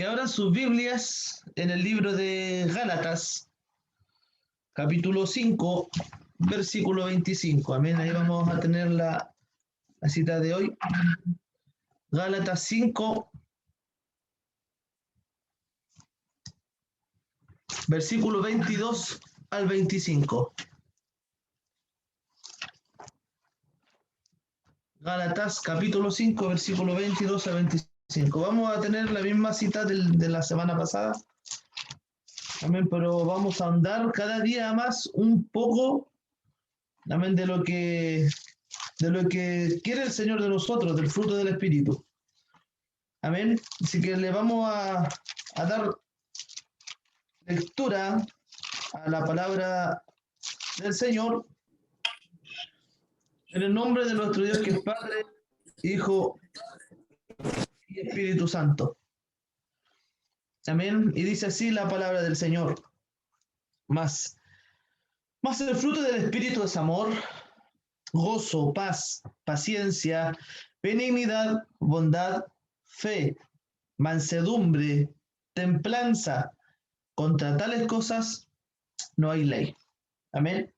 que abran sus Biblias en el libro de Gálatas, capítulo 5, versículo 25. Amén. Ahí vamos a tener la cita de hoy. Gálatas 5, versículo 22 al 25. Gálatas capítulo 5, versículo 22 al 25. Vamos a tener la misma cita de la semana pasada. Amén, pero vamos a ahondar cada día más un poco, amén, de lo que quiere el Señor de nosotros, del fruto del Espíritu. Amén. Así que le vamos a dar lectura a la palabra del Señor en el nombre de nuestro Dios, que es Padre, Hijo y Espíritu Santo. Amén. Y dice así la palabra del Señor. Mas el fruto del Espíritu es amor, gozo, paz, paciencia, benignidad, bondad, fe, mansedumbre, templanza. Contra tales cosas no hay ley. Amén.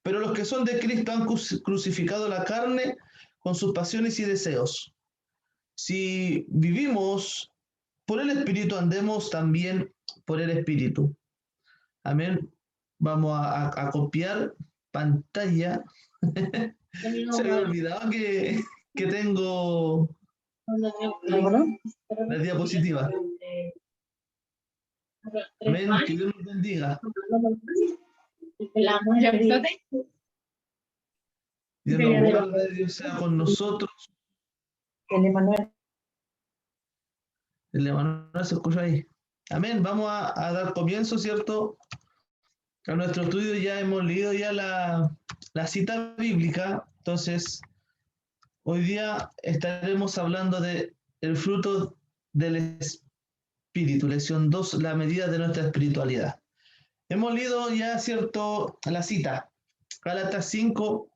Pero los que son de Cristo han crucificado la carne con sus pasiones y deseos. Si vivimos por el Espíritu, andemos también por el Espíritu. Amén. Vamos a copiar pantalla. Se me ha olvidado que tengo la diapositiva. Amén. Que Dios nos bendiga. Dios nos guarde, Dios sea con nosotros. El Emanuel se escucha ahí. Amén. Vamos a dar comienzo, ¿cierto? A nuestro estudio. Ya hemos leído ya la cita bíblica. Entonces, hoy día estaremos hablando de el fruto del Espíritu. Lección 2, la medida de nuestra espiritualidad. Hemos leído ya, ¿cierto?, la cita. Gálatas 5,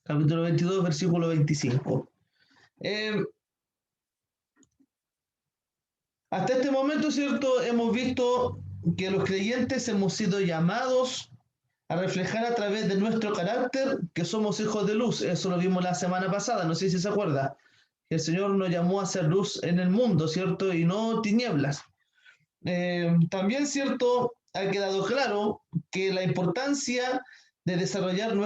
capítulo 22, versículo 25. Hasta este momento, ¿cierto?, hemos visto que los creyentes hemos sido llamados a reflejar a través de nuestro carácter que somos hijos de luz. Eso lo vimos la semana pasada, no sé si se acuerda. El Señor nos llamó a ser luz en el mundo, ¿cierto?, y no tinieblas. También, ¿cierto?, ha quedado claro que la importancia de desarrollar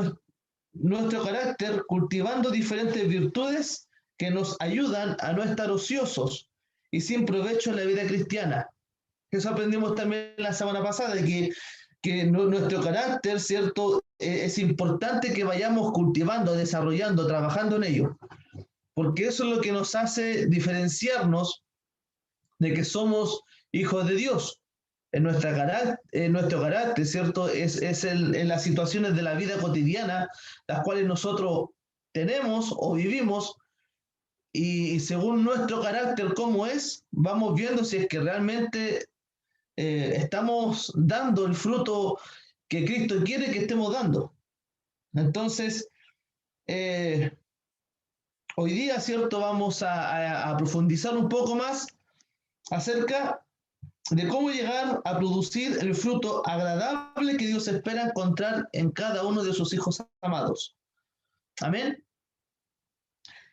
nuestro carácter cultivando diferentes virtudes que nos ayudan a no estar ociosos y sin provecho en la vida cristiana. Eso aprendimos también la semana pasada, de que nuestro carácter, ¿cierto?, es importante que vayamos cultivando, desarrollando, trabajando en ello, porque eso es lo que nos hace diferenciarnos de que somos hijos de Dios. En nuestro carácter, ¿cierto?, es en las situaciones de la vida cotidiana, las cuales nosotros tenemos o vivimos, y según nuestro carácter cómo es, vamos viendo si es que realmente estamos dando el fruto que Cristo quiere que estemos dando. Entonces, hoy día, ¿cierto?, vamos a profundizar un poco más acerca de cómo llegar a producir el fruto agradable que Dios espera encontrar en cada uno de sus hijos amados. Amén.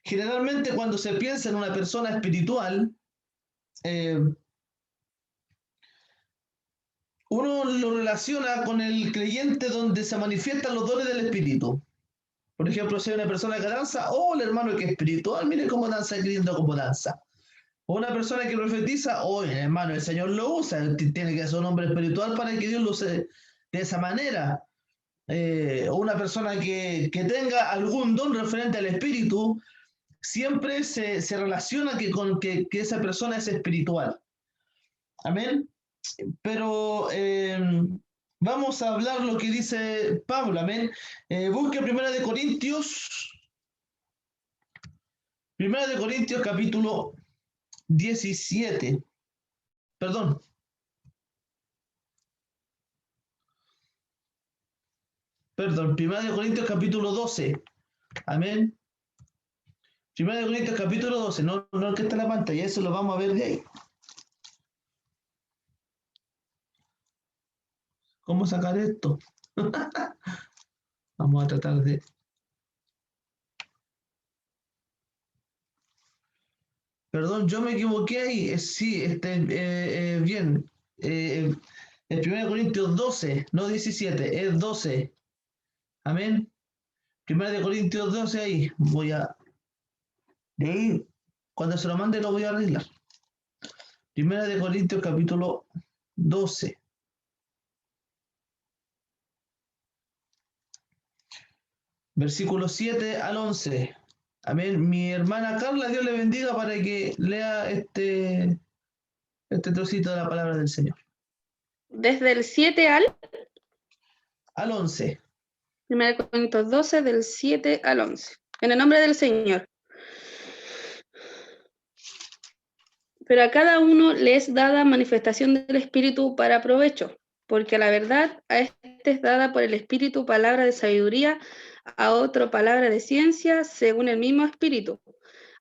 Generalmente, cuando se piensa en una persona espiritual, uno lo relaciona con el creyente donde se manifiestan los dones del Espíritu. Por ejemplo, si hay una persona que danza, oh, el hermano que es espiritual, mire cómo danza, qué lindo cómo danza. O una persona que profetiza, oh, hermano, el Señor lo usa, tiene que ser un hombre espiritual para que Dios lo use de esa manera. O una persona que tenga algún don referente al Espíritu, siempre se relaciona con que esa persona es espiritual. Amén. Pero vamos a hablar lo que dice Pablo. Amén. Busque 1 Corintios capítulo 17. Perdón. Perdón, 1 Corintios capítulo 12. Amén. 1 Corintios capítulo 12, no el que está en la pantalla, eso lo vamos a ver de ahí. ¿Cómo sacar esto? Vamos a tratar de... Perdón, yo me equivoqué ahí. Sí, bien. En 1 Corintios 12, no 17, es 12. Amén. 1 Corintios 12 ahí. De ahí, cuando se lo mande lo voy a arreglar. 1 Corintios capítulo 12. Versículo 7 al 11. Amén. Mi hermana Carla, Dios le bendiga para que lea este trocito de la palabra del Señor. Desde el 7 al 11. 1 Corintios 12, del 7 al 11. En el nombre del Señor. Pero a cada uno le es dada manifestación del Espíritu para provecho, porque la verdad a este es dada por el Espíritu palabra de sabiduría, a otro palabra de ciencia según el mismo Espíritu,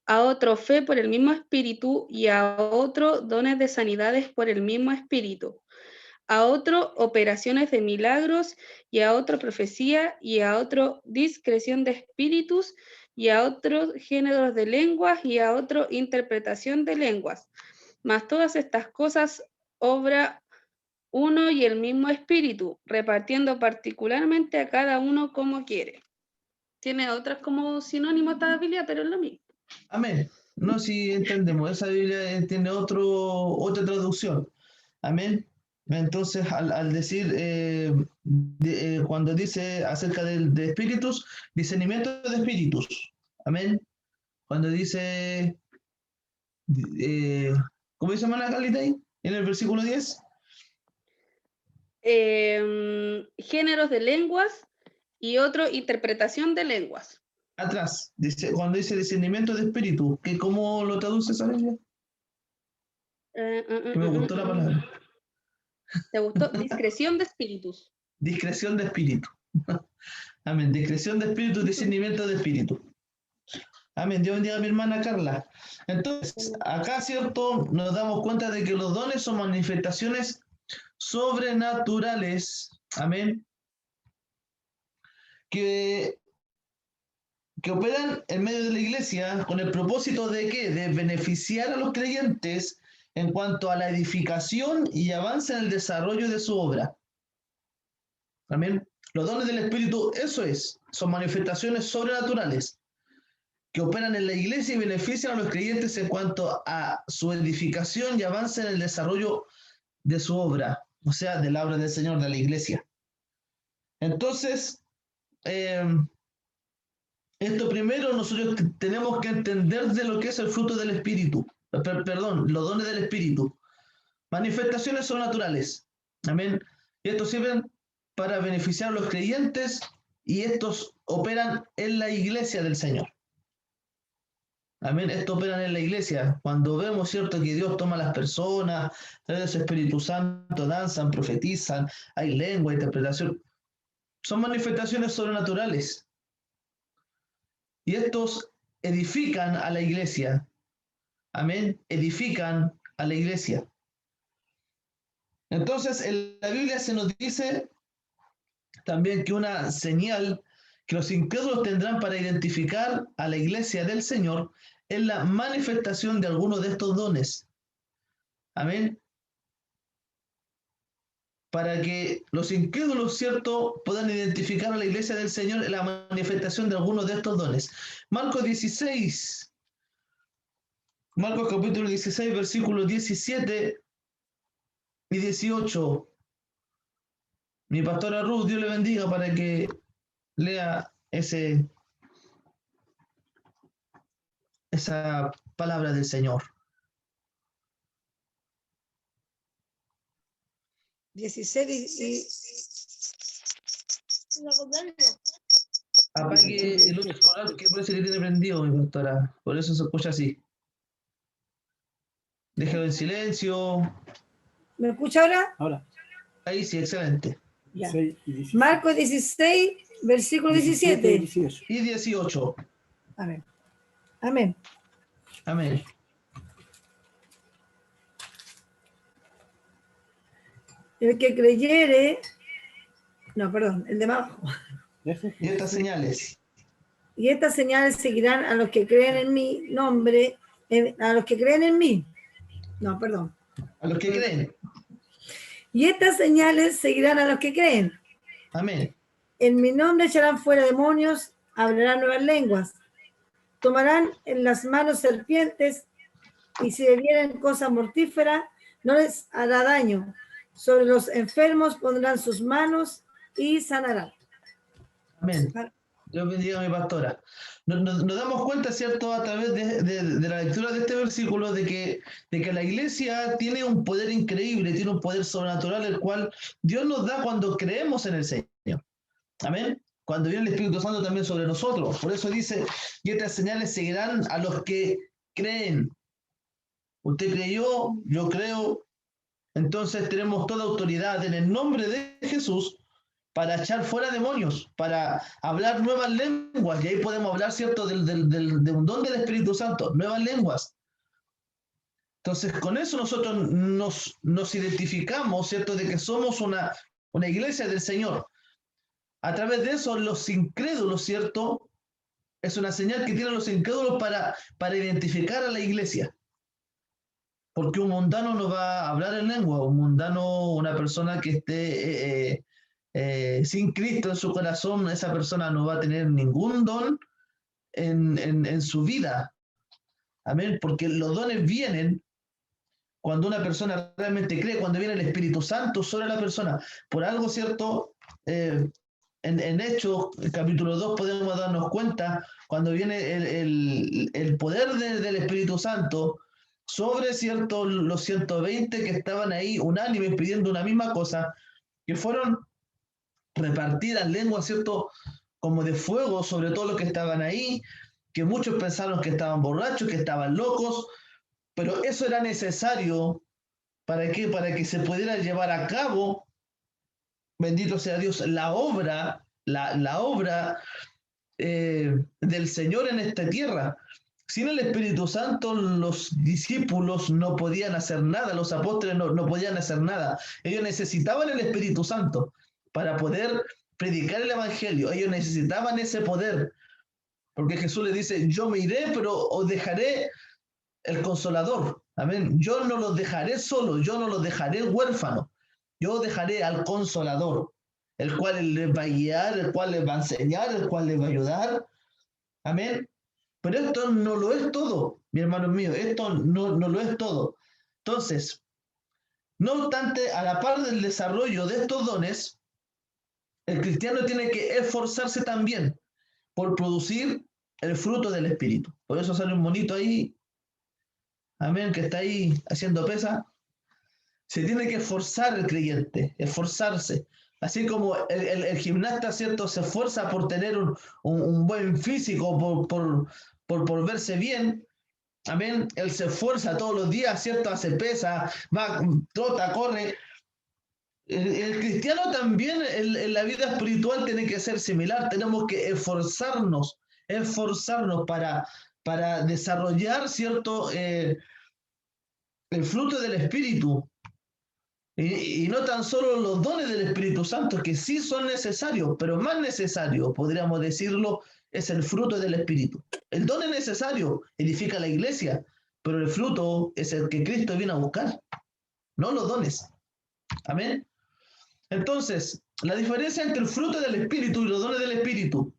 a otro fe por el mismo Espíritu y a otro dones de sanidades por el mismo Espíritu, a otro operaciones de milagros y a otro profecía y a otro discreción de espíritus y a otros géneros de lenguas y a otro interpretación de lenguas. Mas todas estas cosas obra uno y el mismo espíritu, repartiendo particularmente a cada uno como quiere. Tiene otras como sinónimo esta Biblia, pero es lo mismo. Amén. No, si entendemos, esa Biblia tiene otra traducción. Amén. Entonces, al decir, cuando dice acerca de espíritus, discernimiento de espíritus. Amén. Cuando dice, eh, ¿cómo dice hermana Carlita ahí? En el versículo 10. Géneros de lenguas y otro interpretación de lenguas. Atrás, dice, cuando dice discernimiento de espíritu, ¿cómo lo traduce esa Biblia? Que me gustó la palabra. ¿Te gustó? Discreción de espíritus. Discreción de espíritu. Amén. Discreción de espíritu, discernimiento de espíritu. Amén. Dios bendiga a mi hermana Carla. Entonces, acá, ¿cierto? Nos damos cuenta de que los dones son manifestaciones sobrenaturales. Amén. Que, que operan en medio de la iglesia con el propósito de ¿qué? De beneficiar a los creyentes en cuanto a la edificación y avance en el desarrollo de su obra. Amén. Los dones del Espíritu, eso es, son manifestaciones sobrenaturales que operan en la iglesia y benefician a los creyentes en cuanto a su edificación y avance en el desarrollo de su obra, o sea, de la obra del Señor, de la iglesia. Entonces, esto primero nosotros tenemos que entender de lo que es el fruto del Espíritu, perdón, los dones del Espíritu, manifestaciones sobrenaturales. Amén. Y estos sirven para beneficiar a los creyentes y estos operan en la iglesia del Señor. Amén. Esto operan en la iglesia. Cuando vemos, ¿cierto?, que Dios toma a las personas, a través de su Espíritu Santo, danzan, profetizan, hay lengua, interpretación. Son manifestaciones sobrenaturales. Y estos edifican a la iglesia. Amén. Edifican a la iglesia. Entonces, en la Biblia se nos dice también que una señal que los incrédulos tendrán para identificar a la iglesia del Señor es la manifestación de algunos de estos dones. Amén. Para que los incrédulos, ¿cierto?, puedan identificar a la iglesia del Señor en la manifestación de algunos de estos dones. Marcos 16, Marcos capítulo 16, versículos 17 y 18. Mi pastora Ruth, Dios le bendiga para que lea esa palabra del Señor. 16 y... Apague el otro celular que parece que tiene prendido, mi pastora. Por eso se escucha así. Déjalo en silencio. ¿Me escucha ahora? Ahora. Ahí sí, excelente. Ya. 16 y 17. Marcos 16, versículo 17. 18. Y 18. Amén. Amén. Amén. El que creyere No, perdón, el de abajo. Y estas señales. Y estas señales seguirán a los que creen en mi nombre, a los que creen en mí. No, perdón. A los que creen. Y estas señales seguirán a los que creen. Amén. En mi nombre echarán fuera demonios, hablarán nuevas lenguas, tomarán en las manos serpientes, y si bebieren cosa mortífera, no les hará daño. Sobre los enfermos pondrán sus manos y sanarán. Amén. Dios bendiga a mi pastora. Nos damos cuenta, ¿cierto?, a través de la lectura de este versículo, de que la iglesia tiene un poder increíble, tiene un poder sobrenatural, el cual Dios nos da cuando creemos en el Señor. Amén. Cuando viene el Espíritu Santo también sobre nosotros. Por eso dice, y estas señales seguirán a los que creen. Usted creyó, yo creo. Entonces tenemos toda autoridad en el nombre de Jesús para echar fuera demonios, para hablar nuevas lenguas. Y ahí podemos hablar, ¿cierto?, de un don del Espíritu Santo, nuevas lenguas. Entonces, con eso nosotros nos identificamos, ¿cierto?, de que somos una iglesia del Señor. A través de eso, los incrédulos, ¿cierto?, es una señal que tienen los incrédulos para identificar a la iglesia. Porque un mundano no va a hablar en lengua, un mundano, una persona que esté sin Cristo en su corazón, esa persona no va a tener ningún don en su vida. Amén, porque los dones vienen cuando una persona realmente cree, cuando viene el Espíritu Santo sobre la persona. Por algo, ¿cierto? En Hechos, capítulo 2, podemos darnos cuenta cuando viene el poder del Espíritu Santo sobre, ¿cierto?, los 120 que estaban ahí unánimes pidiendo una misma cosa, que fueron repartidas lenguas, ¿cierto?, como de fuego sobre todos los que estaban ahí, que muchos pensaron que estaban borrachos, que estaban locos, pero eso era necesario. ¿Para qué? Para que se pudiera llevar a cabo, bendito sea Dios, la obra del Señor en esta tierra. Sin el Espíritu Santo, los discípulos no podían hacer nada, los apóstoles no podían hacer nada. Ellos necesitaban el Espíritu Santo para poder predicar el Evangelio. Ellos necesitaban ese poder, porque Jesús les dice, yo me iré, pero os dejaré el Consolador. Amén. Yo no los dejaré solos, yo no los dejaré huérfanos. Yo dejaré al Consolador, el cual les va a guiar, el cual les va a enseñar, el cual les va a ayudar. Amén. Pero esto no lo es todo, mi hermano mío, esto no lo es todo. Entonces, no obstante, a la par del desarrollo de estos dones, el cristiano tiene que esforzarse también por producir el fruto del Espíritu. Por eso sale un monito ahí, amén, que está ahí haciendo pesa. Se tiene que esforzar el creyente, esforzarse. Así como el gimnasta, ¿cierto?, se esfuerza por tener un buen físico, por verse bien. Amén. Él se esfuerza todos los días, ¿cierto? Hace pesa, va, trota, corre. El cristiano también en la vida espiritual tiene que ser similar. Tenemos que esforzarnos para desarrollar, ¿cierto?, el fruto del Espíritu. Y no tan solo los dones del Espíritu Santo, que sí son necesarios, pero más necesario, podríamos decirlo, es el fruto del Espíritu. El don es necesario, edifica la iglesia, pero el fruto es el que Cristo viene a buscar, no los dones. Amén. Entonces, la diferencia entre el fruto del Espíritu y los dones del Espíritu.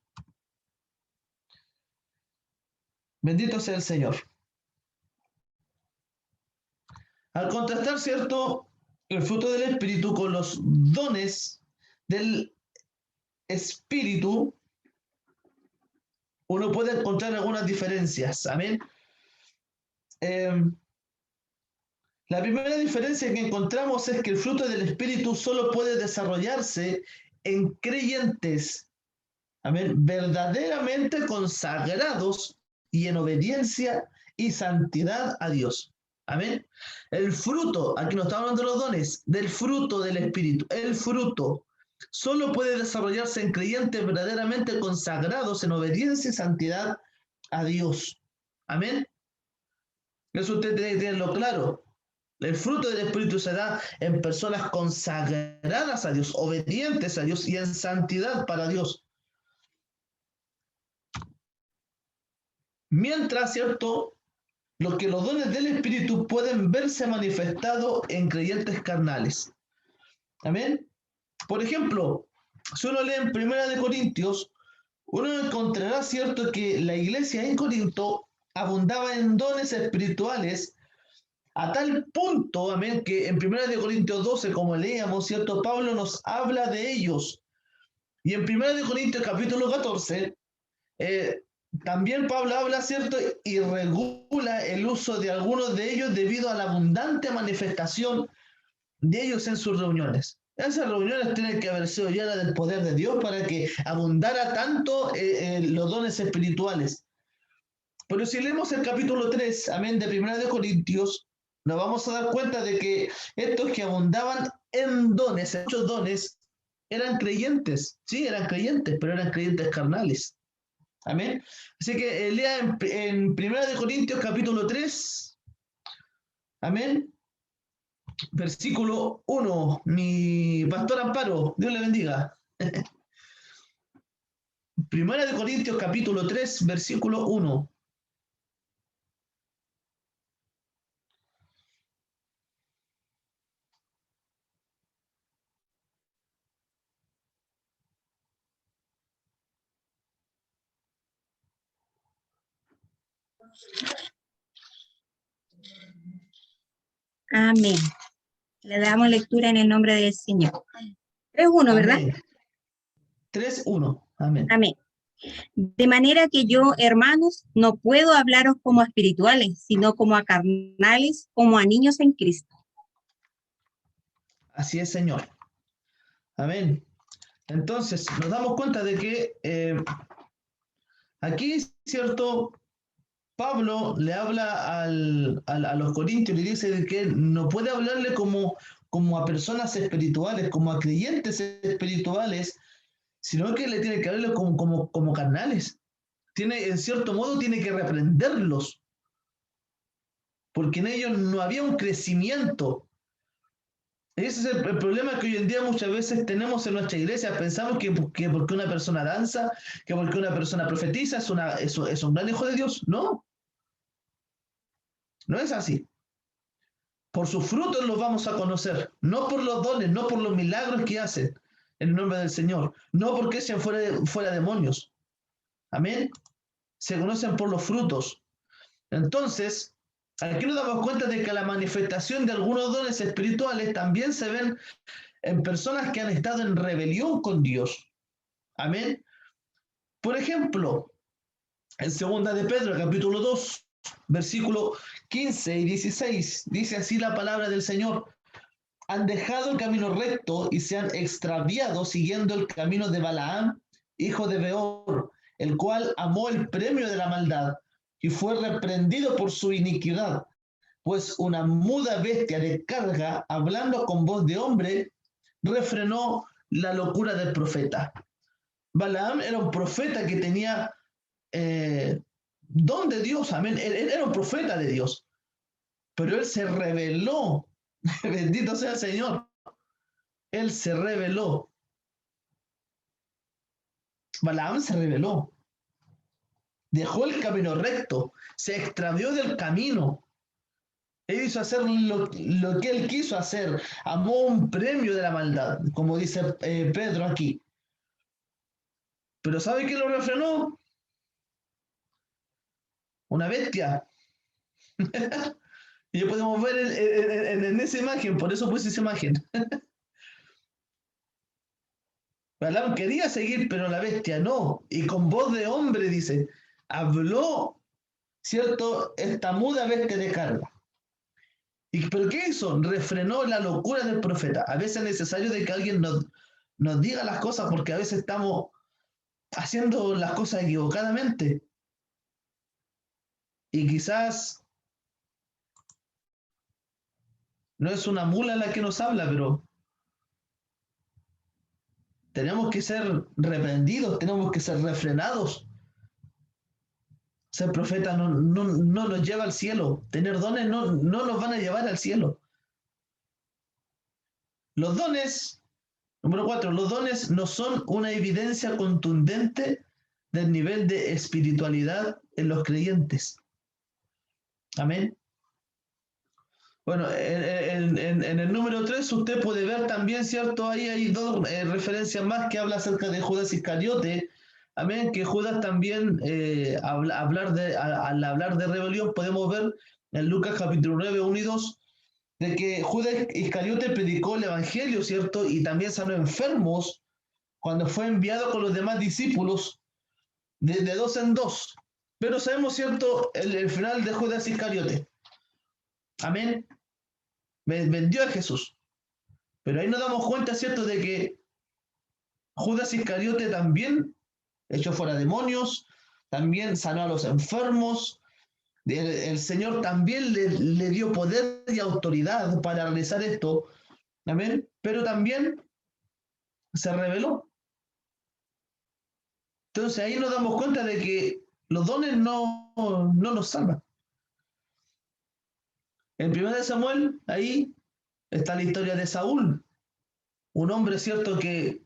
Bendito sea el Señor. Al contrastar, ¿cierto?, el fruto del Espíritu con los dones del Espíritu, uno puede encontrar algunas diferencias. Amén. La primera diferencia que encontramos es que el fruto del Espíritu solo puede desarrollarse en creyentes, amén, verdaderamente consagrados y en obediencia y santidad a Dios. Amén. El fruto, aquí no estamos hablando de los dones, del fruto del Espíritu. El fruto solo puede desarrollarse en creyentes verdaderamente consagrados en obediencia y santidad a Dios. Amén. Eso usted tiene que tenerlo claro. El fruto del Espíritu se da en personas consagradas a Dios, obedientes a Dios y en santidad para Dios. Mientras, ¿cierto?, los dones del Espíritu pueden verse manifestados en creyentes carnales. Amén. Por ejemplo, si uno lee en 1 Corintios, uno encontrará, ¿cierto?, que la iglesia en Corinto abundaba en dones espirituales a tal punto, amén, que en 1 Corintios 12, como leíamos, ¿cierto?, Pablo nos habla de ellos. Y en 1 Corintios capítulo 14, también Pablo habla, ¿cierto?, y regula el uso de algunos de ellos debido a la abundante manifestación de ellos en sus reuniones. Esas reuniones tienen que haber sido llenas del poder de Dios para que abundara tanto los dones espirituales. Pero si leemos el capítulo 3, amén, de 1 Corintios, nos vamos a dar cuenta de que estos que abundaban en dones, en muchos dones, eran creyentes. Sí, eran creyentes, pero eran creyentes carnales. Amén. Así que lea en 1 Corintios capítulo 3, amén, versículo 1. Mi pastor Amparo, Dios le bendiga. 1 Corintios capítulo 3, versículo 1. Amén. Le damos lectura en el nombre del Señor. 3:1, ¿verdad? 3:1. Amén. Amén. De manera que yo, hermanos, no puedo hablaros como a espirituales, sino como a carnales, como a niños en Cristo. Así es, Señor. Amén. Entonces, nos damos cuenta de que aquí, ¿cierto?, Pablo le habla a los corintios y le dice de que no puede hablarle como a personas espirituales, como a creyentes espirituales, sino que le tiene que hablarle como carnales. En cierto modo, tiene que reprenderlos, porque en ellos no había un crecimiento. Ese es el problema que hoy en día muchas veces tenemos en nuestra iglesia. Pensamos que porque una persona danza, que porque una persona profetiza, es un gran hijo de Dios. No, no es así. Por sus frutos los vamos a conocer, no por los dones, no por los milagros que hacen en el nombre del Señor, no porque sean fuera demonios. Amén. Se conocen por los frutos. Entonces, aquí nos damos cuenta de que la manifestación de algunos dones espirituales también se ven en personas que han estado en rebelión con Dios. Amén. Por ejemplo, en 2 de Pedro, capítulo 2, versículo 15 y 16, dice así la palabra del Señor: han dejado el camino recto y se han extraviado siguiendo el camino de Balaam, hijo de Beor, el cual amó el premio de la maldad y fue reprendido por su iniquidad, pues una muda bestia de carga, hablando con voz de hombre, refrenó la locura del profeta. Balaam era un profeta que tenía don de Dios, amén. Él era un profeta de Dios, pero él se rebeló. Bendito sea el Señor. Él se rebeló. Balaam se rebeló. Dejó el camino recto, se extravió del camino. Él hizo hacer lo que él quiso hacer. Amó un premio de la maldad, como dice Pedro aquí. Pero ¿sabe qué lo refrenó? Una bestia. Y podemos ver en esa imagen, por eso puse esa imagen. Balaam quería seguir, pero la bestia no. Y con voz de hombre, dice, habló, ¿cierto?, esta muda bestia de carga. ¿Pero qué hizo? Refrenó la locura del profeta. A veces es necesario de que alguien nos diga las cosas, porque a veces estamos haciendo las cosas equivocadamente. Y quizás no es una mula la que nos habla, pero tenemos que ser reprendidos, tenemos que ser refrenados. Ser profeta no nos lleva al cielo. Tener dones no nos van a llevar al cielo. Los dones, número 4, los dones no son una evidencia contundente del nivel de espiritualidad en los creyentes. Amén. Bueno, en el número 3 usted puede ver también, ¿cierto? Ahí hay dos referencias más que habla acerca de Judas Iscariote. Amén, que Judas también, al hablar de rebelión, podemos ver en Lucas capítulo 9, 1 y 2, de que Judas Iscariote predicó el Evangelio, ¿cierto? Y también sanó enfermos cuando fue enviado con los demás discípulos de dos en dos. Pero sabemos, ¿cierto?, el final de Judas Iscariote. Amén. Vendió a Jesús. Pero ahí nos damos cuenta, ¿cierto?, de que Judas Iscariote también echó fuera demonios, también sanó a los enfermos. El Señor también le dio poder y autoridad para realizar esto. Amén. Pero también se rebeló. Entonces ahí nos damos cuenta de que los dones no nos salvan. En 1 Samuel, ahí está la historia de Saúl, un hombre, cierto, que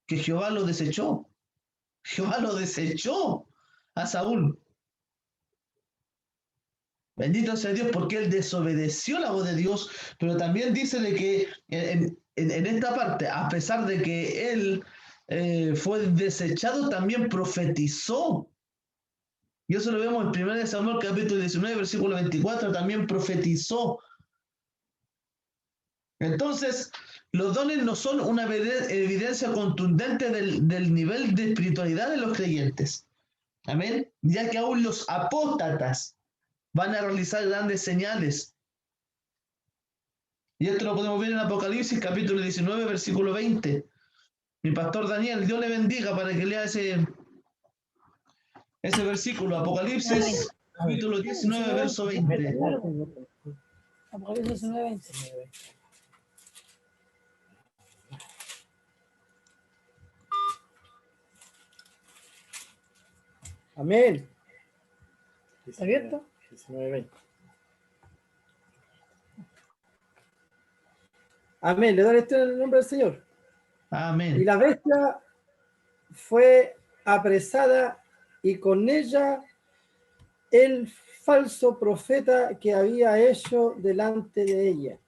Jehová lo desechó. Jehová lo desechó a Saúl. Bendito sea Dios, porque él desobedeció la voz de Dios, pero también dice de que en esta parte, a pesar de que él fue desechado, también profetizó. Y eso lo vemos en 1 Samuel capítulo 19, versículo 24, también profetizó. Entonces, los dones no son una evidencia contundente del nivel de espiritualidad de los creyentes. Amén. Ya que aún los apóstatas van a realizar grandes señales. Y esto lo podemos ver en Apocalipsis capítulo 19, versículo 20. Mi pastor Daniel, Dios le bendiga para que lea ese versículo. Apocalipsis capítulo 19, verso 20. Apocalipsis 19, 20. Amén. ¿Está abierto? 19:20. Amén. Le doy lectura en el nombre del Señor. Amén. Y la bestia fue apresada y con ella el falso profeta que había hecho delante de ella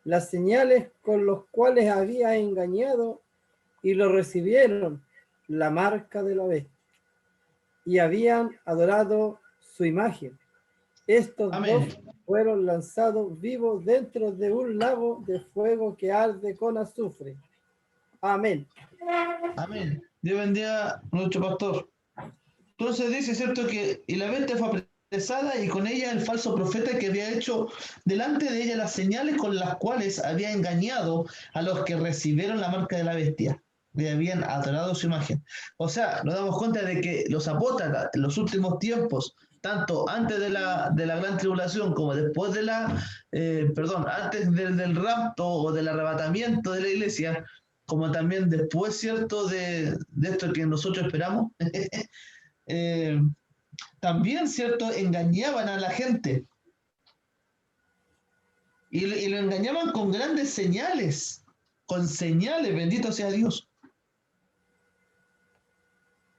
las señales con los cuales había engañado, y lo recibieron la marca de la bestia y habían adorado su imagen. Estos Amén. dos fueron lanzados vivos dentro de un lago de fuego que arde con azufre. Amén. Amén. Dios bendiga a nuestro pastor. Entonces dice, ¿cierto?, que y la bestia fue apresada y con ella el falso profeta que había hecho delante de ella las señales con las cuales había engañado a los que recibieron la marca de la bestia y habían adorado su imagen. O sea, nos damos cuenta de que los apóstoles en los últimos tiempos, tanto antes de la gran tribulación como después de antes del rapto o del arrebatamiento de la iglesia, como también después, ¿cierto?, de esto que nosotros esperamos, también, ¿cierto?, engañaban a la gente. Y lo engañaban con grandes señales, bendito sea Dios.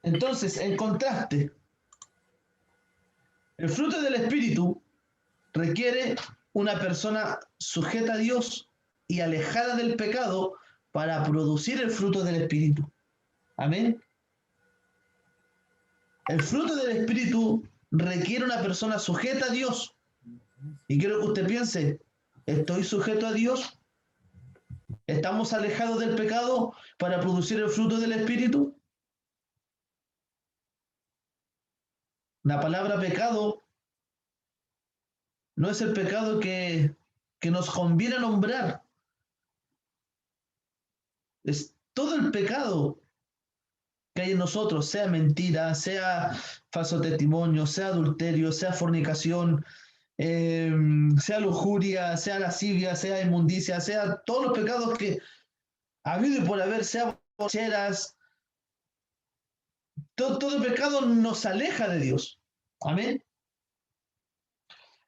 Entonces, en contraste, el fruto del Espíritu requiere una persona sujeta a Dios y alejada del pecado para producir el fruto del Espíritu. Amén. El fruto del Espíritu requiere una persona sujeta a Dios. Y quiero que usted piense, ¿estoy sujeto a Dios? ¿Estamos alejados del pecado para producir el fruto del Espíritu? La palabra pecado no es el pecado que nos conviene nombrar. Es todo el pecado que hay en nosotros, sea mentira, sea falso testimonio, sea adulterio, sea fornicación, sea lujuria, sea lascivia, sea inmundicia, sea todos los pecados que ha habido y por haber, sea borracheras, todo pecado nos aleja de Dios. Amén.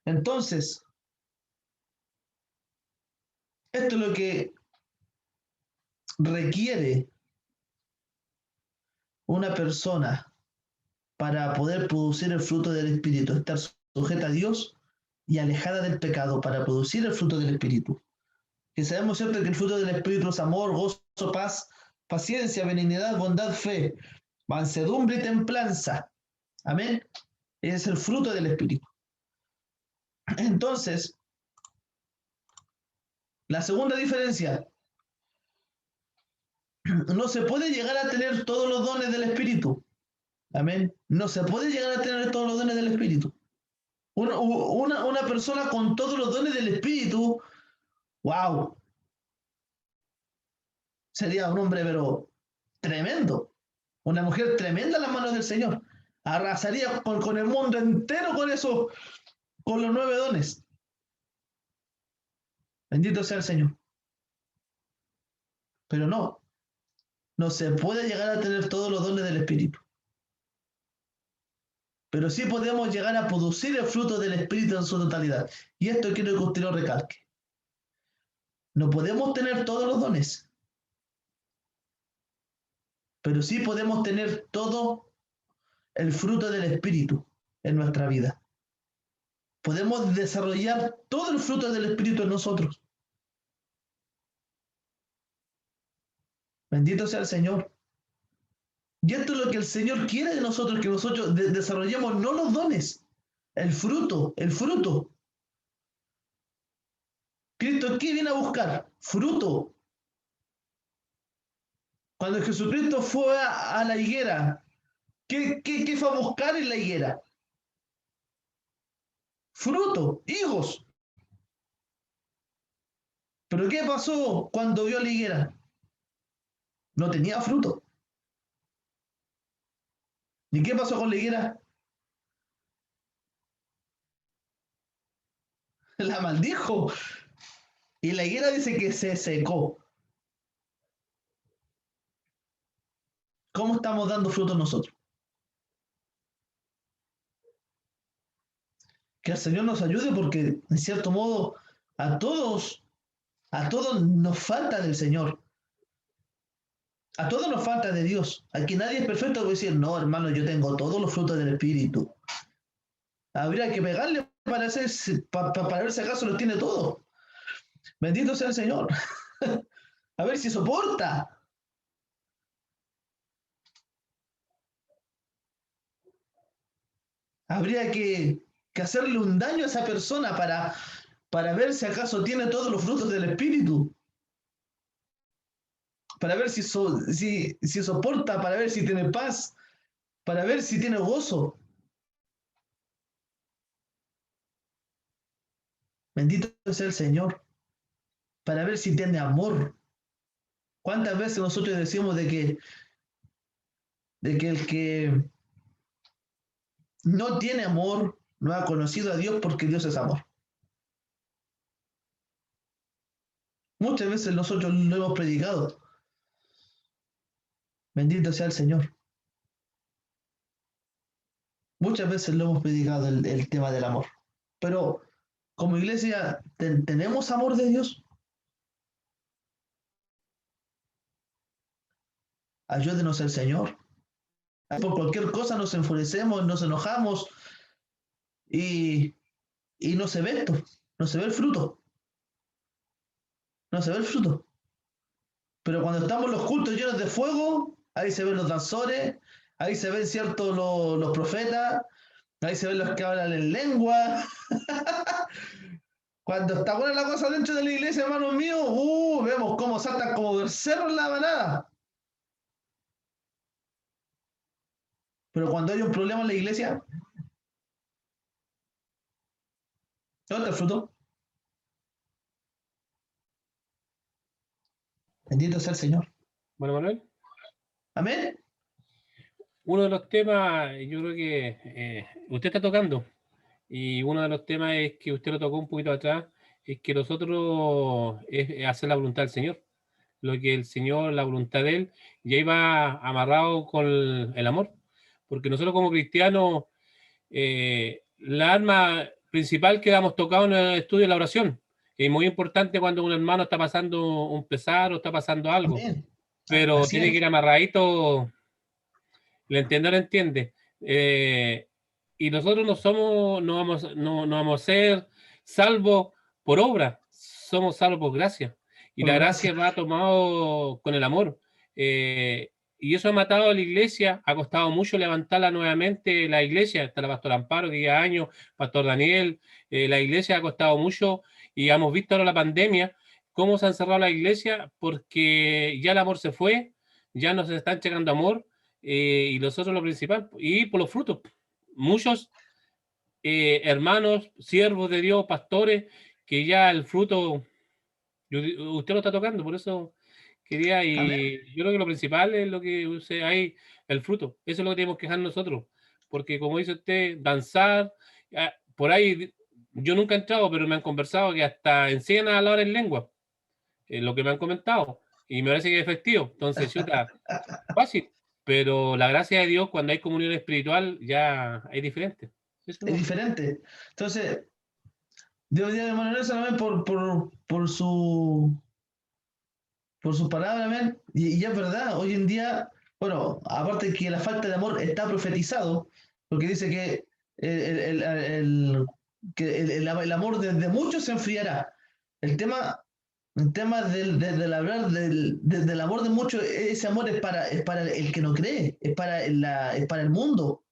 Entonces, esto es lo que requiere una persona para poder producir el fruto del Espíritu? Estar sujeta a Dios y alejada del pecado para producir el fruto del Espíritu. Que sabemos siempre que el fruto del Espíritu es amor, gozo, paz, paciencia, benignidad, bondad, fe, mansedumbre y templanza. Amén. Es el fruto del Espíritu. Entonces, la segunda diferencia, no se puede llegar a tener todos los dones del Espíritu. Amén. No se puede llegar a tener todos los dones del Espíritu. Una persona con todos los dones del Espíritu, wow, sería un hombre pero tremendo. Una mujer tremenda en las manos del Señor. Arrasaría con el mundo entero con eso, con los 9 dones. Bendito sea el Señor. Pero no se puede llegar a tener todos los dones del Espíritu. Pero sí podemos llegar a producir el fruto del Espíritu en su totalidad. Y esto quiero que usted lo recalque. No podemos tener todos los dones, pero sí podemos tener todo el fruto del Espíritu en nuestra vida. Podemos desarrollar todo el fruto del Espíritu en nosotros. Bendito sea el Señor. Y esto es lo que el Señor quiere de nosotros, que nosotros desarrollemos no los dones, el fruto, el fruto. Cristo, ¿qué viene a buscar? Fruto. Cuando Jesucristo fue a la higuera, ¿qué fue a buscar en la higuera? Fruto, higos. ¿Pero qué pasó cuando vio la higuera? No tenía fruto. ¿Y qué pasó con la higuera? La maldijo. Y la higuera dice que se secó. ¿Cómo estamos dando fruto nosotros? Que el Señor nos ayude porque, en cierto modo, a todos nos falta del Señor. A todos nos falta de Dios. Aquí nadie es perfecto para decir, no, hermano, yo tengo todos los frutos del Espíritu. Habría que pegarle para ver si acaso los tiene todos. Bendito sea el Señor. A ver si soporta. Habría que hacerle un daño a esa persona para ver si acaso tiene todos los frutos del Espíritu. Para ver si soporta, para ver si tiene paz, para ver si tiene gozo. Bendito sea el Señor. Para ver si tiene amor. ¿Cuántas veces nosotros decimos de que el que no tiene amor no ha conocido a Dios porque Dios es amor? Muchas veces nosotros lo hemos predicado. Bendito sea el Señor. Muchas veces lo hemos predicado el tema del amor. Pero como iglesia, ¿tenemos amor de Dios? Ayúdenos el Señor. Por cualquier cosa nos enfurecemos, nos enojamos y no se ve esto, no se ve el fruto. No se ve el fruto. Pero cuando estamos en los cultos llenos de fuego, ahí se ven los danzores, ahí se ven ciertos los profetas, ahí se ven los que hablan en lengua. Cuando está buena la cosa dentro de la iglesia, hermanos míos, vemos cómo saltan como del cerro en la manada. Pero cuando hay un problema en la iglesia, ¿dónde está el fruto? Bendito sea el Señor. Bueno, Manuel. Amén. Uno de los temas, yo creo que usted está tocando, y uno de los temas es que usted lo tocó un poquito atrás, es que nosotros es hacer la voluntad del Señor. Lo que el Señor, la voluntad de Él, ya iba amarrado con el amor. Porque nosotros como cristianos, la arma principal que hemos tocado en el estudio de la oración, Es muy importante cuando un hermano está pasando un pesar o está pasando algo, Amén. pero Así tiene es. que ir amarradito, le entiende o no entiende. Y nosotros no vamos a ser salvos por obra, somos salvos por gracia. Y Por la gracia. gracia va tomado con el amor. Y eso ha matado a la iglesia, ha costado mucho levantarla nuevamente, la iglesia, está la pastora Amparo, que lleva años, pastor Daniel, la iglesia ha costado mucho, y hemos visto ahora la pandemia, cómo se han cerrado la iglesia, porque ya el amor se fue, ya no se está entregando amor, y nosotros lo principal, y por los frutos. Muchos hermanos, siervos de Dios, pastores, que ya el fruto, usted lo está tocando, por eso quería, Amén. y yo creo que lo principal es lo que hay, el fruto. Eso es lo que tenemos que dejar nosotros, porque como dice usted, danzar, por ahí, yo nunca he entrado, pero me han conversado que hasta enseñan a hablar en lengua, lo que me han comentado, y me parece que es efectivo. Entonces, chuta, fácil, pero la gracia de Dios, cuando hay comunión espiritual, ya es diferente. Eso Es no. diferente. Entonces, Dios dio a hermano Nelson, amén, por su palabra, amén. Y es verdad, hoy en día, bueno, aparte de que la falta de amor está profetizado, porque dice que el amor de muchos se enfriará. El tema, del hablar del amor de muchos, ese amor es para el que no cree, es para el mundo.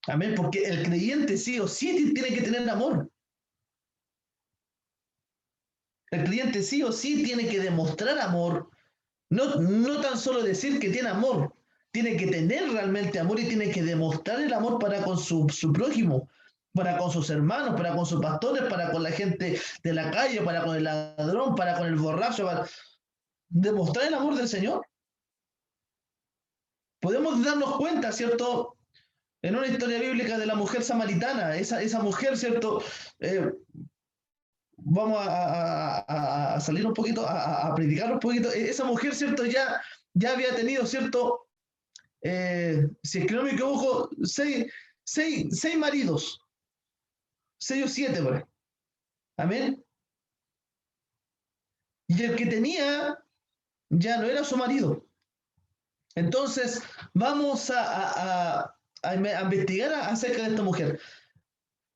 Amén, porque el creyente sí o sí tiene que tener amor. El creyente sí o sí tiene que demostrar amor, no tan solo decir que tiene amor, tiene que tener realmente amor y tiene que demostrar el amor para con su prójimo, para con sus hermanos, para con sus pastores, para con la gente de la calle, para con el ladrón, para con el borracho, para demostrar el amor del Señor. Podemos darnos cuenta, ¿cierto? En una historia bíblica de la mujer samaritana, esa mujer, ¿cierto? Vamos a salir un poquito, a predicar un poquito. Esa mujer, ¿cierto? Ya había tenido, ¿cierto? Si es que no me equivoco, seis maridos, 6 o 7, por ahí. Amén. Y el que tenía ya no era su marido. Entonces, vamos a investigar acerca de esta mujer.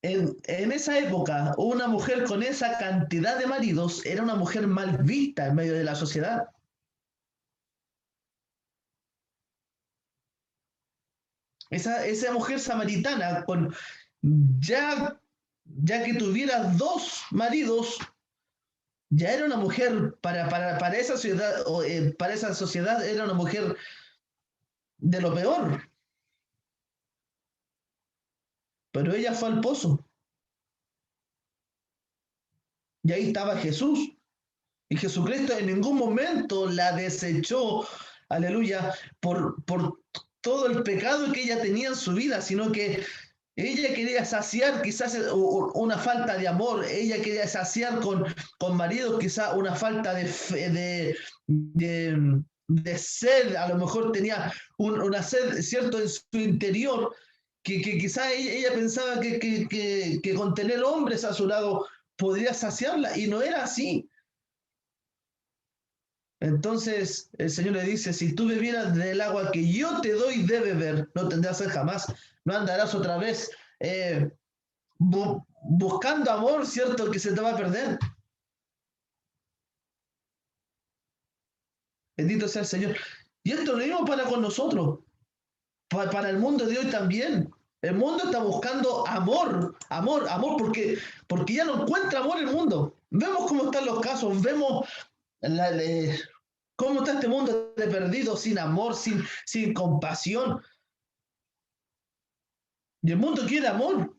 En esa época, una mujer con esa cantidad de maridos era una mujer mal vista en medio de la sociedad. Esa mujer samaritana, ya que tuviera 2 maridos, ya era una mujer para esa ciudad, para esa sociedad, era una mujer de lo peor. Pero ella fue al pozo. Y ahí estaba Jesús. Y Jesucristo en ningún momento la desechó, aleluya, por todo el pecado que ella tenía en su vida, sino que ella quería saciar quizás una falta de amor, ella quería saciar con maridos quizás una falta de sed, a lo mejor tenía una sed, ¿cierto?, en su interior, que quizás ella pensaba que con tener hombres a su lado podría saciarla, y no era así. Entonces el Señor le dice, si tú bebieras del agua que yo te doy de beber, no tendrás sed jamás, no andarás otra vez buscando amor, ¿cierto?, que se te va a perder. Bendito sea el Señor. Y esto lo mismo para con nosotros, para el mundo de hoy también. El mundo está buscando amor, porque ya no encuentra amor el mundo. Vemos cómo están los casos, vemos cómo está este mundo de perdido, sin amor, sin compasión. Y el mundo quiere amor.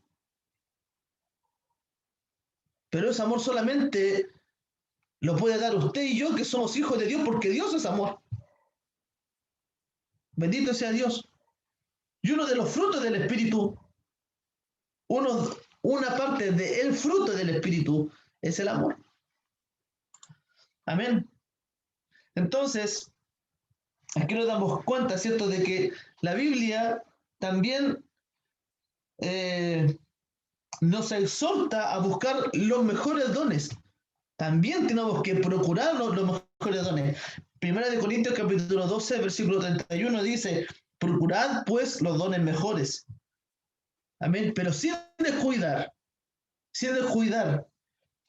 Pero ese amor solamente lo puede dar usted y yo, que somos hijos de Dios, porque Dios es amor. Bendito sea Dios. Y uno de los frutos del Espíritu, una parte del fruto del Espíritu es el amor. Amén. Entonces, aquí nos damos cuenta, ¿cierto?, de que la Biblia también nos exhorta a buscar los mejores dones. También tenemos que procurar los mejores dones. Primera de Corintios capítulo 12, versículo 31 dice, procurad pues los dones mejores. Amén. Pero sin descuidar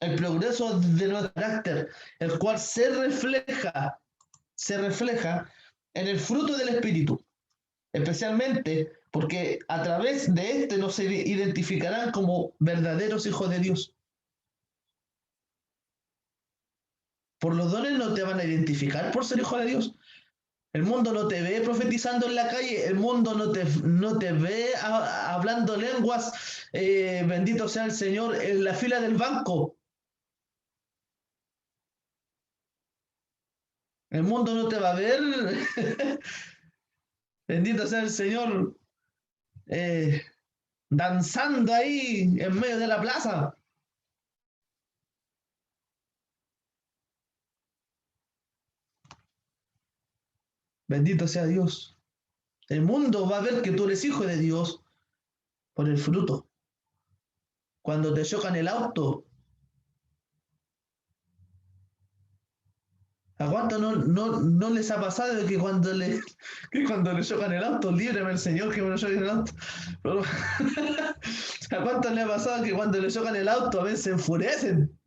el progreso de nuestro carácter, el cual se refleja en el fruto del Espíritu, especialmente porque a través de este nos identificarán como verdaderos hijos de Dios. Por los dones no te van a identificar por ser hijo de Dios. El mundo no te ve profetizando en la calle, el mundo no te ve hablando lenguas, bendito sea el Señor, en la fila del banco. El mundo no te va a ver, bendito sea el Señor, danzando ahí en medio de la plaza. Bendito sea Dios. El mundo va a ver que tú eres hijo de Dios por el fruto. Cuando te chocan el auto, ¿a cuánto no les ha pasado que cuando le chocan el auto, líbreme el Señor que me lo choque el auto? Pero, ¿a cuánto le ha pasado que cuando le chocan el auto a veces se enfurecen?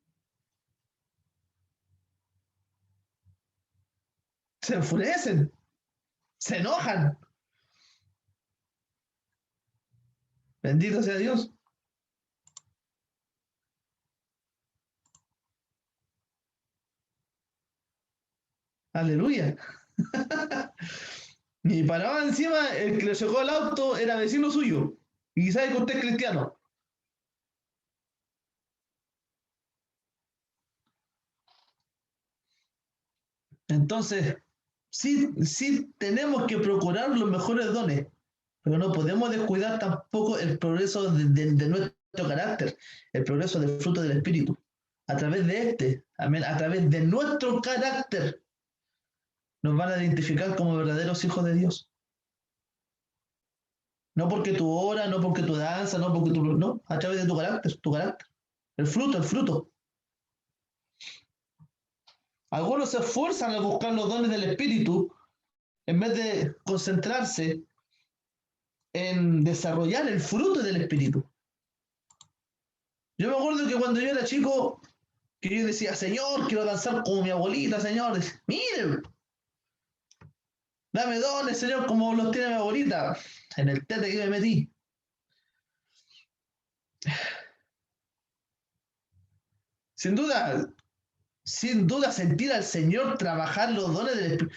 Se enfurecen, se enojan. Bendito sea Dios. Aleluya. Y paraba encima, el que le chocó el auto era vecino suyo. Y sabe que usted es cristiano. Entonces, sí tenemos que procurar los mejores dones, pero no podemos descuidar tampoco el progreso de nuestro carácter, el progreso del fruto del Espíritu. A través de este, amén, a través de nuestro carácter, nos van a identificar como verdaderos hijos de Dios. No porque tú oras, no porque tú danzas, no porque tú... No, a través de tu carácter. El fruto. Algunos se esfuerzan a buscar los dones del Espíritu en vez de concentrarse en desarrollar el fruto del Espíritu. Yo me acuerdo que cuando yo era chico, que yo decía, Señor, quiero danzar como mi abuelita, Señor. Mire, dame dones, Señor, como los tiene mi abuelita. En el tete que me metí. Sin duda sentir al Señor trabajar los dones del Espíritu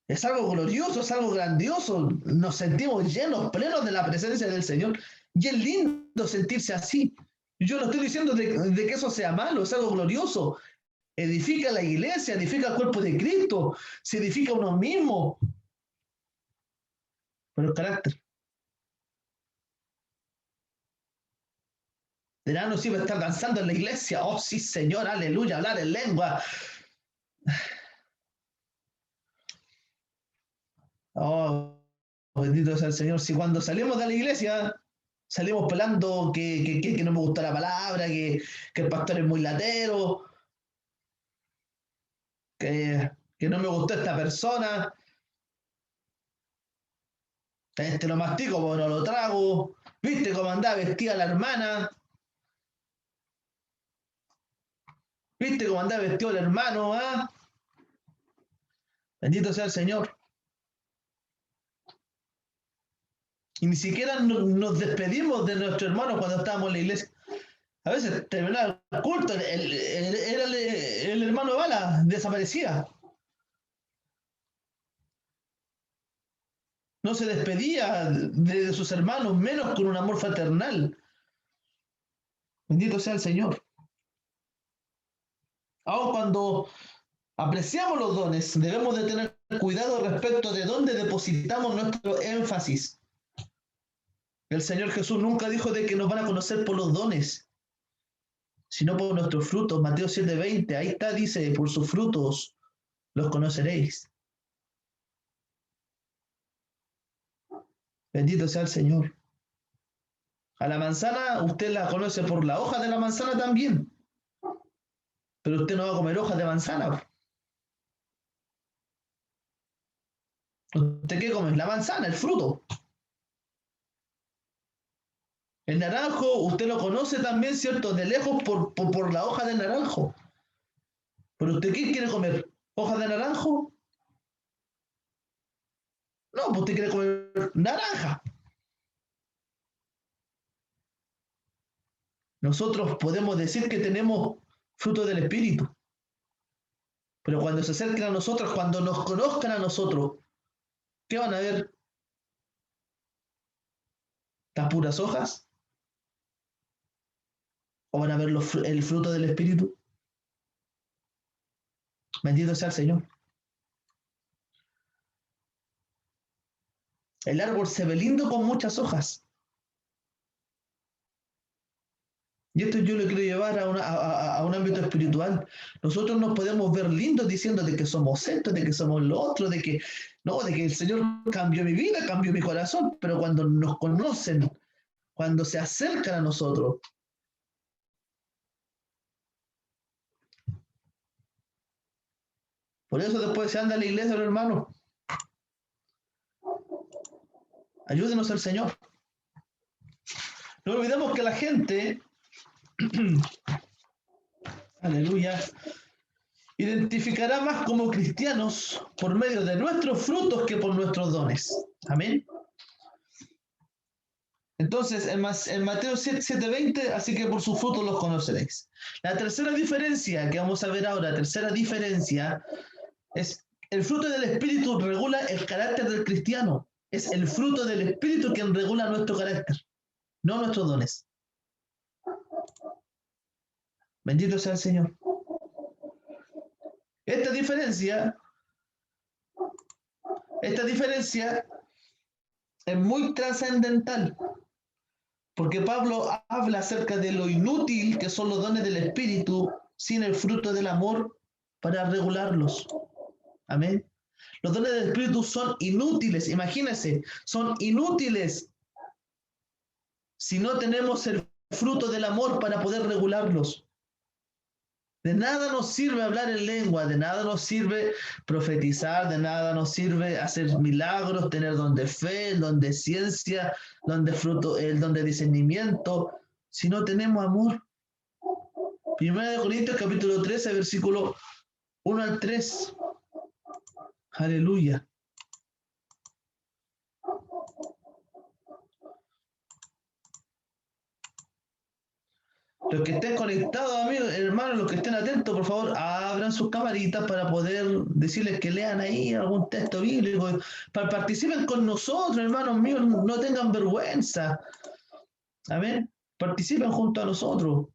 es algo glorioso, es algo grandioso. Nos sentimos llenos, plenos de la presencia del Señor. Y es lindo sentirse así. Yo no estoy diciendo de que eso sea malo, es algo glorioso. Edifica la iglesia, edifica el cuerpo de Cristo, se edifica uno mismo. Pero el carácter. Dirán, no, sí va a estar danzando en la iglesia. Oh, sí, Señor, aleluya, hablar en lengua. Oh, bendito sea el Señor. Si cuando salimos de la iglesia, salimos pelando que no me gusta la palabra, que el pastor es muy latero, que no me gustó esta persona, este lo mastico, pero no lo trago. ¿Viste cómo andaba vestida la hermana? ¿Viste cómo andaba vestido el hermano? ¿Ah? Bendito sea el Señor. Y ni siquiera nos despedimos de nuestro hermano cuando estábamos en la iglesia. A veces terminaba el culto, el hermano Bala desaparecía. No se despedía de sus hermanos, menos con un amor fraternal. Bendito sea el Señor. Aun cuando apreciamos los dones, debemos de tener cuidado respecto de dónde depositamos nuestro énfasis. El Señor Jesús nunca dijo de que nos van a conocer por los dones, sino por nuestros frutos. Mateo 7:20, ahí está, dice, por sus frutos los conoceréis. Bendito sea el Señor. A la manzana, usted la conoce por la hoja de la manzana también. Pero usted no va a comer hojas de manzana. ¿Usted qué come? La manzana, el fruto. El naranjo, usted lo conoce también, ¿cierto? De lejos por la hoja del naranjo. ¿Pero usted qué quiere comer? ¿Hojas de naranjo? No, pues usted quiere comer naranja. Nosotros podemos decir que tenemos fruto del Espíritu. Pero cuando se acerquen a nosotros, cuando nos conozcan a nosotros, ¿qué van a ver? ¿Las puras hojas? ¿O van a ver el fruto del Espíritu? Bendito sea el Señor. El árbol se ve lindo con muchas hojas. Y esto yo lo quiero llevar a un ámbito espiritual. Nosotros nos podemos ver lindos diciendo de que somos esto, de que somos lo otro, de que el Señor cambió mi vida, cambió mi corazón, pero cuando nos conocen, cuando se acercan a nosotros, por eso después se anda a la iglesia, hermano. Ayúdenos al Señor. No olvidemos que la gente, aleluya, identificará más como cristianos por medio de nuestros frutos que por nuestros dones. Amén. Entonces, en Mateo 7:20, así que por sus frutos los conoceréis. La tercera diferencia que vamos a ver ahora, es el fruto del Espíritu regula el carácter del cristiano. Es el fruto del Espíritu quien regula nuestro carácter, no nuestros dones. Bendito sea el Señor. Esta diferencia es muy trascendental, porque Pablo habla acerca de lo inútil que son los dones del Espíritu sin el fruto del amor para regularlos. Amén. Los dones del Espíritu son inútiles, imagínense, son inútiles si no tenemos el fruto del amor para poder regularlos. De nada nos sirve hablar en lengua, de nada nos sirve profetizar, de nada nos sirve hacer milagros, tener don de fe, el don de ciencia, el don de discernimiento, si no tenemos amor. 1 Corintios capítulo 13, versículo 1 al 3. Aleluya. Los que estén conectados, amigos, hermanos, los que estén atentos, por favor, abran sus camaritas para poder decirles que lean ahí algún texto bíblico. Participen con nosotros, hermanos míos, no tengan vergüenza. Amén. Participen junto a nosotros.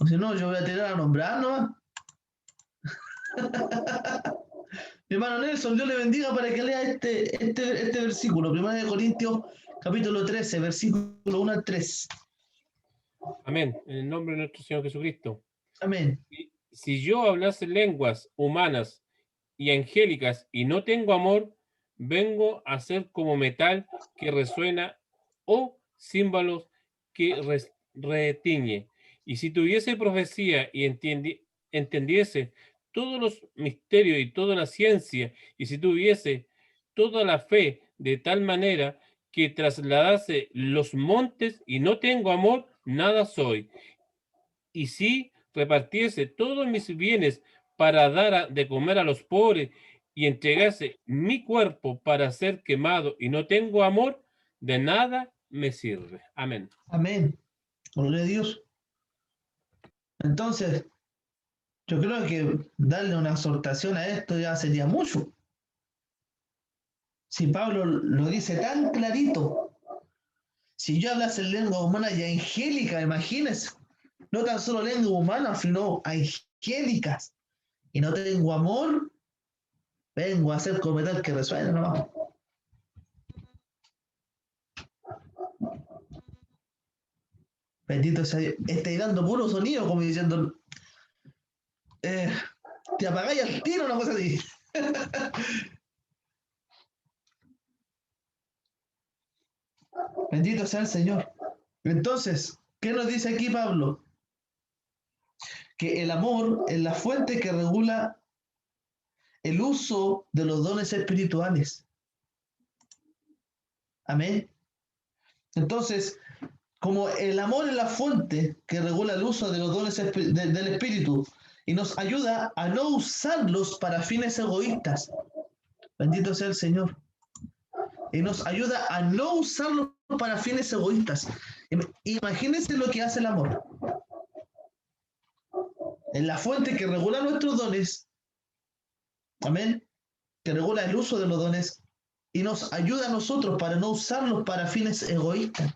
O si no, yo voy a tirar a nombrar nomás. Mi hermano Nelson, Dios le bendiga para que lea este versículo. 1 Corintios capítulo 13, versículo 1 al 3. Amén. En el nombre de nuestro Señor Jesucristo. Amén. Si yo hablase lenguas humanas y angélicas y no tengo amor, vengo a ser como metal que resuena o címbalos que retiñe. Y si tuviese profecía y entendiese todos los misterios y toda la ciencia, y si tuviese toda la fe de tal manera que trasladase los montes y no tengo amor, nada soy. Y si repartiese todos mis bienes para dar de comer a los pobres y entregase mi cuerpo para ser quemado y no tengo amor, de nada me sirve. Amén. Amén. Gloria a Dios. Entonces, yo creo que darle una exhortación a esto ya sería mucho. Si Pablo lo dice tan clarito, si yo hablase lengua humana y angélica, imagínense, no tan solo lengua humana, sino angélicas, y no tengo amor, vengo a hacer como metal que resuena nomás. Bendito sea Dios. Estoy dando puro sonido, como diciendo, te apagáis al tiro, una cosa así. Bendito sea el Señor. Entonces, ¿qué nos dice aquí Pablo? Que el amor es la fuente que regula el uso de los dones espirituales. Amén. Entonces, como el amor es la fuente que regula el uso de los dones del Espíritu y nos ayuda a no usarlos para fines egoístas. Bendito sea el Señor. Y nos ayuda a no usarlos para fines egoístas. Imagínense lo que hace el amor. Es la fuente que regula nuestros dones. Amén. Que regula el uso de los dones y nos ayuda a nosotros para no usarlos para fines egoístas.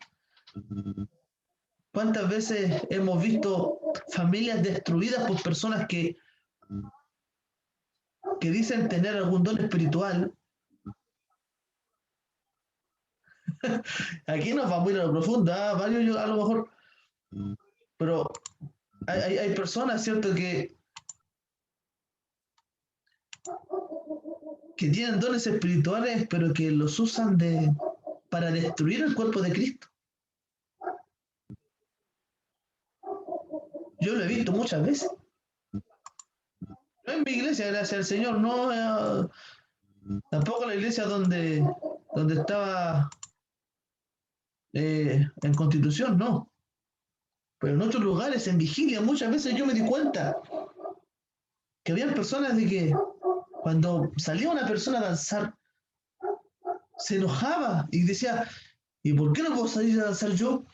¿Cuántas veces hemos visto familias destruidas por personas que dicen tener algún don espiritual? Aquí nos vamos a ir a lo profundo, varios a lo mejor, pero hay personas, ¿cierto?, que tienen dones espirituales, pero que los usan para destruir el cuerpo de Cristo. Yo lo he visto muchas veces. No en mi iglesia, gracias al Señor, no, tampoco en la iglesia donde estaba en Constitución, no. Pero en otros lugares, en vigilia, muchas veces yo me di cuenta que había personas de que cuando salía una persona a danzar, se enojaba y decía, ¿y por qué no puedo salir a danzar yo?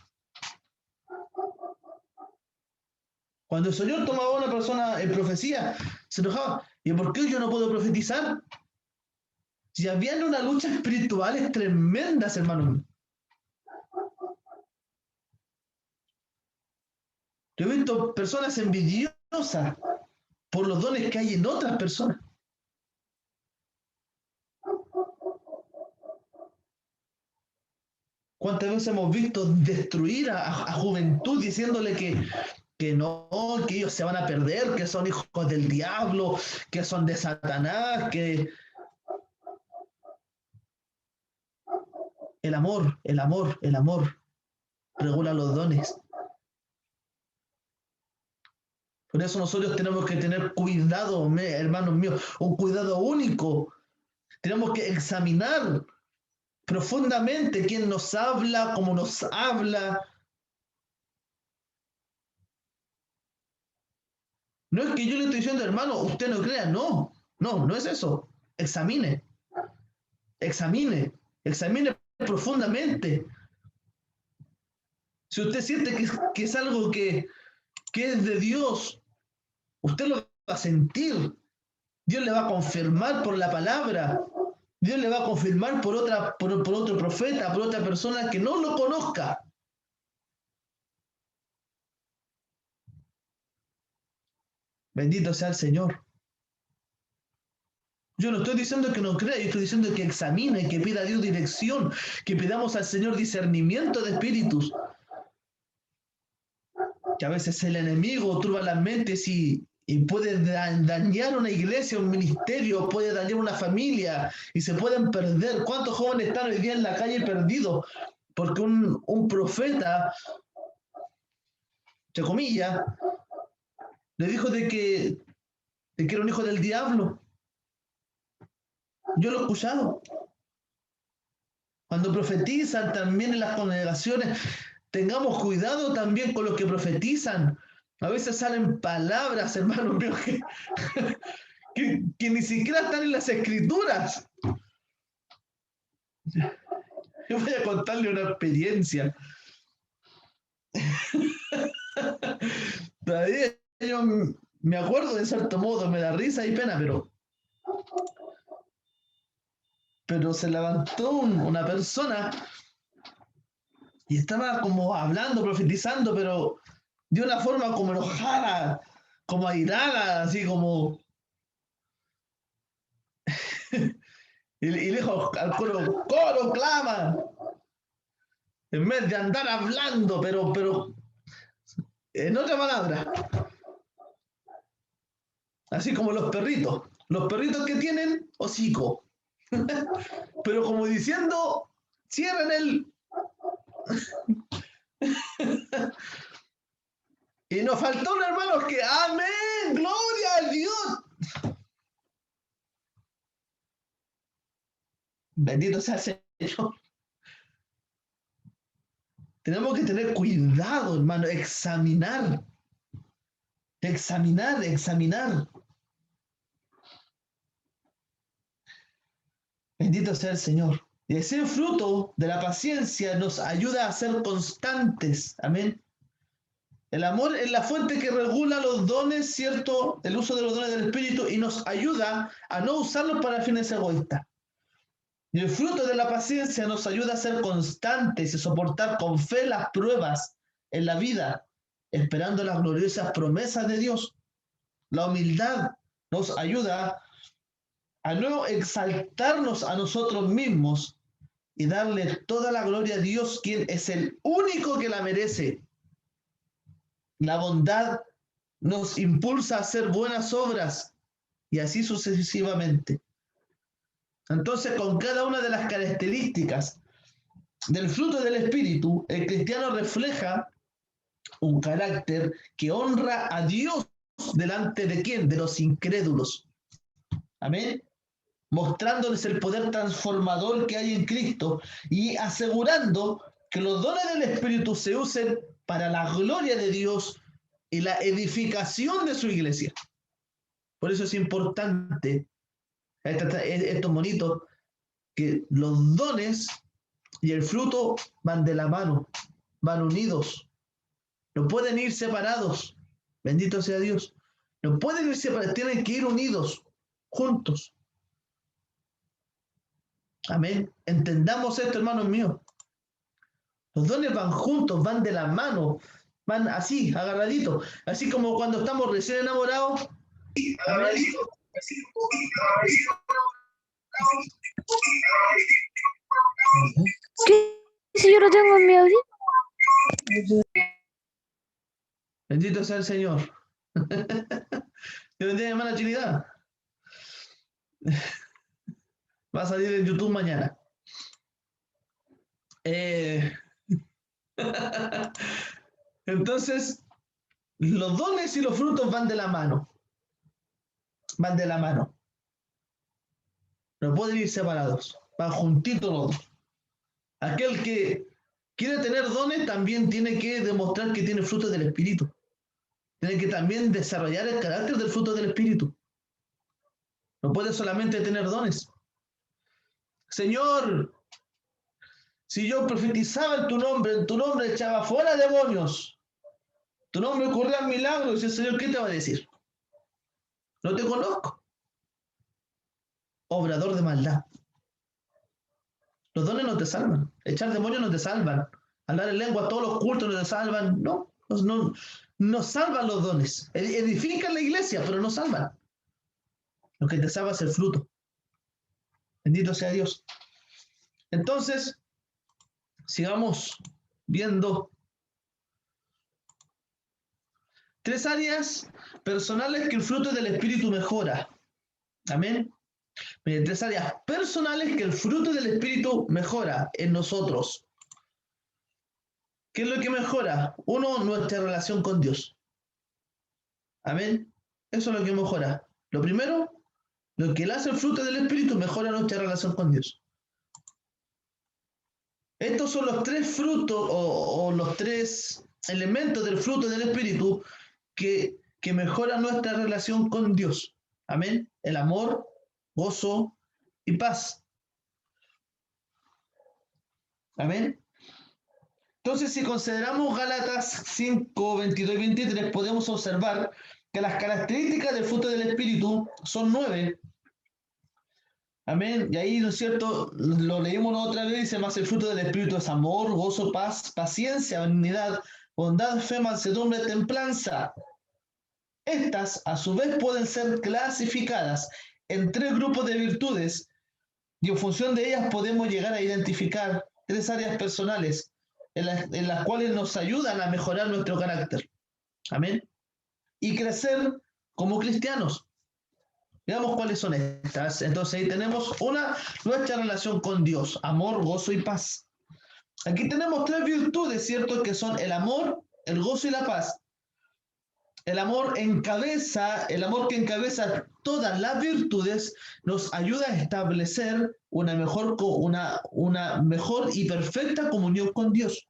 Cuando el Señor tomaba a una persona en profecía, se enojaba, ¿y por qué yo no puedo profetizar? Si habían una lucha espirituales tremendas, hermano. Yo he visto personas envidiosas por los dones que hay en otras personas. ¿Cuántas veces hemos visto destruir a juventud diciéndole que no, que ellos se van a perder, que son hijos del diablo, que son de Satanás, que... El amor regula los dones. Por eso nosotros tenemos que tener cuidado, hermanos míos, un cuidado único. Tenemos que examinar profundamente quién nos habla, cómo nos habla. No es que yo le estoy diciendo, hermano, usted no crea, no es eso. Examine profundamente. Si usted siente que es algo que es de Dios, usted lo va a sentir. Dios le va a confirmar por la palabra. Dios le va a confirmar por otro profeta, por otra persona que no lo conozca. Bendito sea el Señor. Yo no estoy diciendo que no crea, yo estoy diciendo que examine, que pida a Dios dirección, que pidamos al Señor discernimiento de espíritus. Que a veces el enemigo turba las mentes y puede dañar una iglesia, un ministerio, puede dañar una familia y se pueden perder. ¿Cuántos jóvenes están hoy día en la calle perdidos? Porque un profeta, entre comillas, le dijo de que era un hijo del diablo. Yo lo he escuchado. Cuando profetizan también en las congregaciones, tengamos cuidado también con los que profetizan. A veces salen palabras, hermanos míos, que ni siquiera están en las escrituras. Yo voy a contarle una experiencia. Todavía yo me acuerdo de cierto modo, me da risa y pena, pero se levantó una persona y estaba como hablando, profetizando, pero de una forma como enojada, como airada, así como... y le dijo al coro, coro, clama. En vez de andar hablando, pero en otra palabra. Así como los perritos que tienen hocico. Pero como diciendo, cierren Y nos faltó un hermano que, amén, gloria a Dios. Bendito sea el Señor. Tenemos que tener cuidado, hermano, examinar. Bendito sea el Señor. Y ese fruto de la paciencia nos ayuda a ser constantes. Amén. El amor es la fuente que regula los dones, ¿cierto? El uso de los dones del Espíritu y nos ayuda a no usarlos para fines egoístas. Y el fruto de la paciencia nos ayuda a ser constantes y soportar con fe las pruebas en la vida, esperando las gloriosas promesas de Dios. La humildad nos ayuda a no exaltarnos a nosotros mismos y darle toda la gloria a Dios, quien es el único que la merece. La bondad nos impulsa a hacer buenas obras y así sucesivamente. Entonces, con cada una de las características del fruto del Espíritu, el cristiano refleja un carácter que honra a Dios delante de ¿quién? De los incrédulos. Amén. Mostrándoles el poder transformador que hay en Cristo y asegurando que los dones del Espíritu se usen para la gloria de Dios y la edificación de su iglesia. Por eso es importante estos monitos, que los dones y el fruto van de la mano, van unidos, no pueden ir separados. Bendito sea Dios. No pueden ir separados, tienen que ir unidos, juntos. Amén. Entendamos esto, hermanos míos. Los dones van juntos, van de la mano, van así, agarraditos. Así como cuando estamos recién enamorados. Agarraditos. ¿Qué? Si yo lo tengo en mi audio. Bendito sea el Señor. Dios bendiga, hermana Trinidad. Va a salir en YouTube mañana. Entonces, los dones y los frutos van de la mano. Van de la mano. No pueden ir separados. Van juntitos los dos. Aquel que quiere tener dones también tiene que demostrar que tiene fruto del Espíritu. Tiene que también desarrollar el carácter del fruto del Espíritu. No puede solamente tener dones. Señor, si yo profetizaba en tu nombre echaba fuera demonios, tu nombre ocurría milagros, y el Señor, ¿qué te va a decir? No te conozco. Obrador de maldad. Los dones no te salvan. Echar demonios no te salvan. Hablar en lengua, todos los cultos no te salvan. No salvan los dones. Edifican la iglesia, pero no salvan. Lo que te salva es el fruto. Bendito sea Dios. Entonces, sigamos viendo 3 áreas personales que el fruto del Espíritu mejora. Amén. 3 áreas personales que el fruto del Espíritu mejora en nosotros. ¿Qué es lo que mejora? 1, nuestra relación con Dios. Amén. Eso es lo que mejora. Lo primero, lo que le hace el fruto del Espíritu mejora nuestra relación con Dios. Estos son los 3 frutos o los 3 elementos del fruto del Espíritu que mejoran nuestra relación con Dios. Amén. El amor, gozo y paz. Amén. Entonces, si consideramos Gálatas 5, 22 y 23, podemos observar que las características del fruto del Espíritu son 9. Amén. Y ahí, ¿no es cierto? Lo leímos otra vez, dice, más el fruto del Espíritu es amor, gozo, paz, paciencia, benignidad, bondad, fe, mansedumbre, templanza. Estas, a su vez, pueden ser clasificadas en 3 grupos de virtudes y en función de ellas podemos llegar a identificar 3 áreas personales en las cuales nos ayudan a mejorar nuestro carácter. Amén. Y crecer como cristianos. Veamos cuáles son estas. Entonces ahí tenemos 1, nuestra relación con Dios, amor, gozo y paz. Aquí tenemos tres virtudes, ¿cierto? Que son el amor, el gozo y la paz. El amor que encabeza todas las virtudes, nos ayuda a establecer una mejor y perfecta comunión con Dios,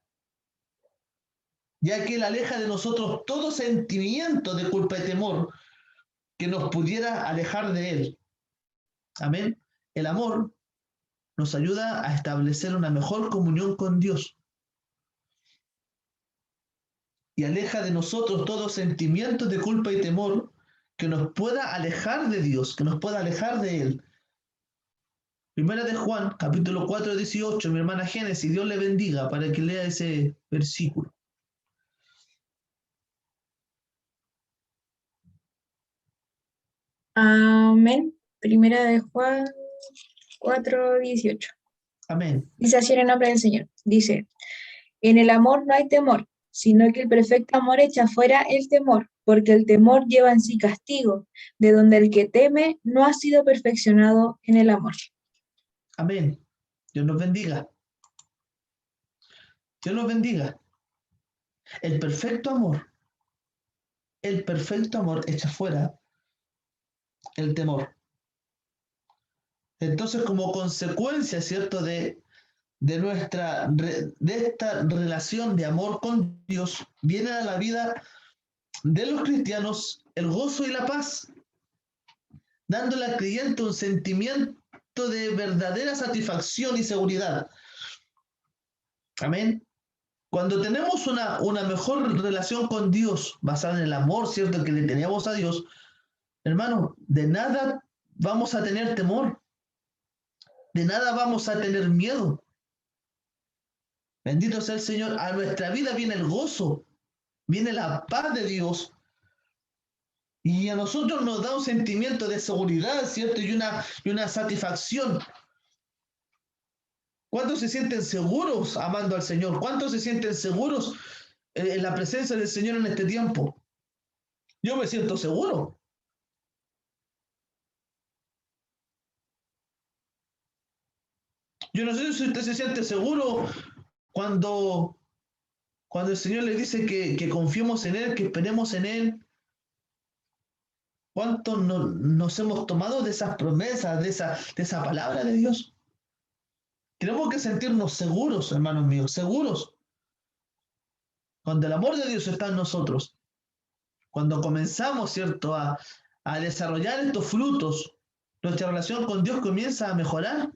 ya que Él aleja de nosotros todo sentimiento de culpa y temor que nos pudiera alejar de Él. Amén. El amor nos ayuda a establecer una mejor comunión con Dios y aleja de nosotros todo sentimiento de culpa y temor que nos pueda alejar de Dios, que nos pueda alejar de Él. Primera de Juan, capítulo 4, 18, mi hermana Génesis, Dios le bendiga para que lea ese versículo. Amén. Primera de Juan 4, 18. Amén. Dice así en el nombre del Señor. Dice, en el amor no hay temor, sino que el perfecto amor echa fuera el temor, porque el temor lleva en sí castigo, de donde el que teme no ha sido perfeccionado en el amor. Amén. Dios nos bendiga. Dios nos bendiga. El perfecto amor echa fuera el temor. Entonces, como consecuencia, ¿cierto?, de esta relación de amor con Dios, viene a la vida de los cristianos el gozo y la paz, dándole al creyente un sentimiento de verdadera satisfacción y seguridad. Amén. Cuando tenemos una mejor relación con Dios, basada en el amor, ¿cierto?, que le tenemos a Dios, hermano, de nada vamos a tener temor, de nada vamos a tener miedo. Bendito sea el Señor. A nuestra vida viene el gozo, viene la paz de Dios. Y a nosotros nos da un sentimiento de seguridad, ¿cierto? Y una satisfacción. ¿Cuántos se sienten seguros amando al Señor? ¿Cuántos se sienten seguros en la presencia del Señor en este tiempo? Yo me siento seguro. Yo no sé si usted se siente seguro cuando el Señor le dice que confiemos en Él, que esperemos en Él. ¿Cuántos nos hemos tomado de esas promesas, de esa palabra de Dios? Tenemos que sentirnos seguros, hermanos míos, seguros. Cuando el amor de Dios está en nosotros, cuando comenzamos, ¿cierto?, a desarrollar estos frutos, nuestra relación con Dios comienza a mejorar.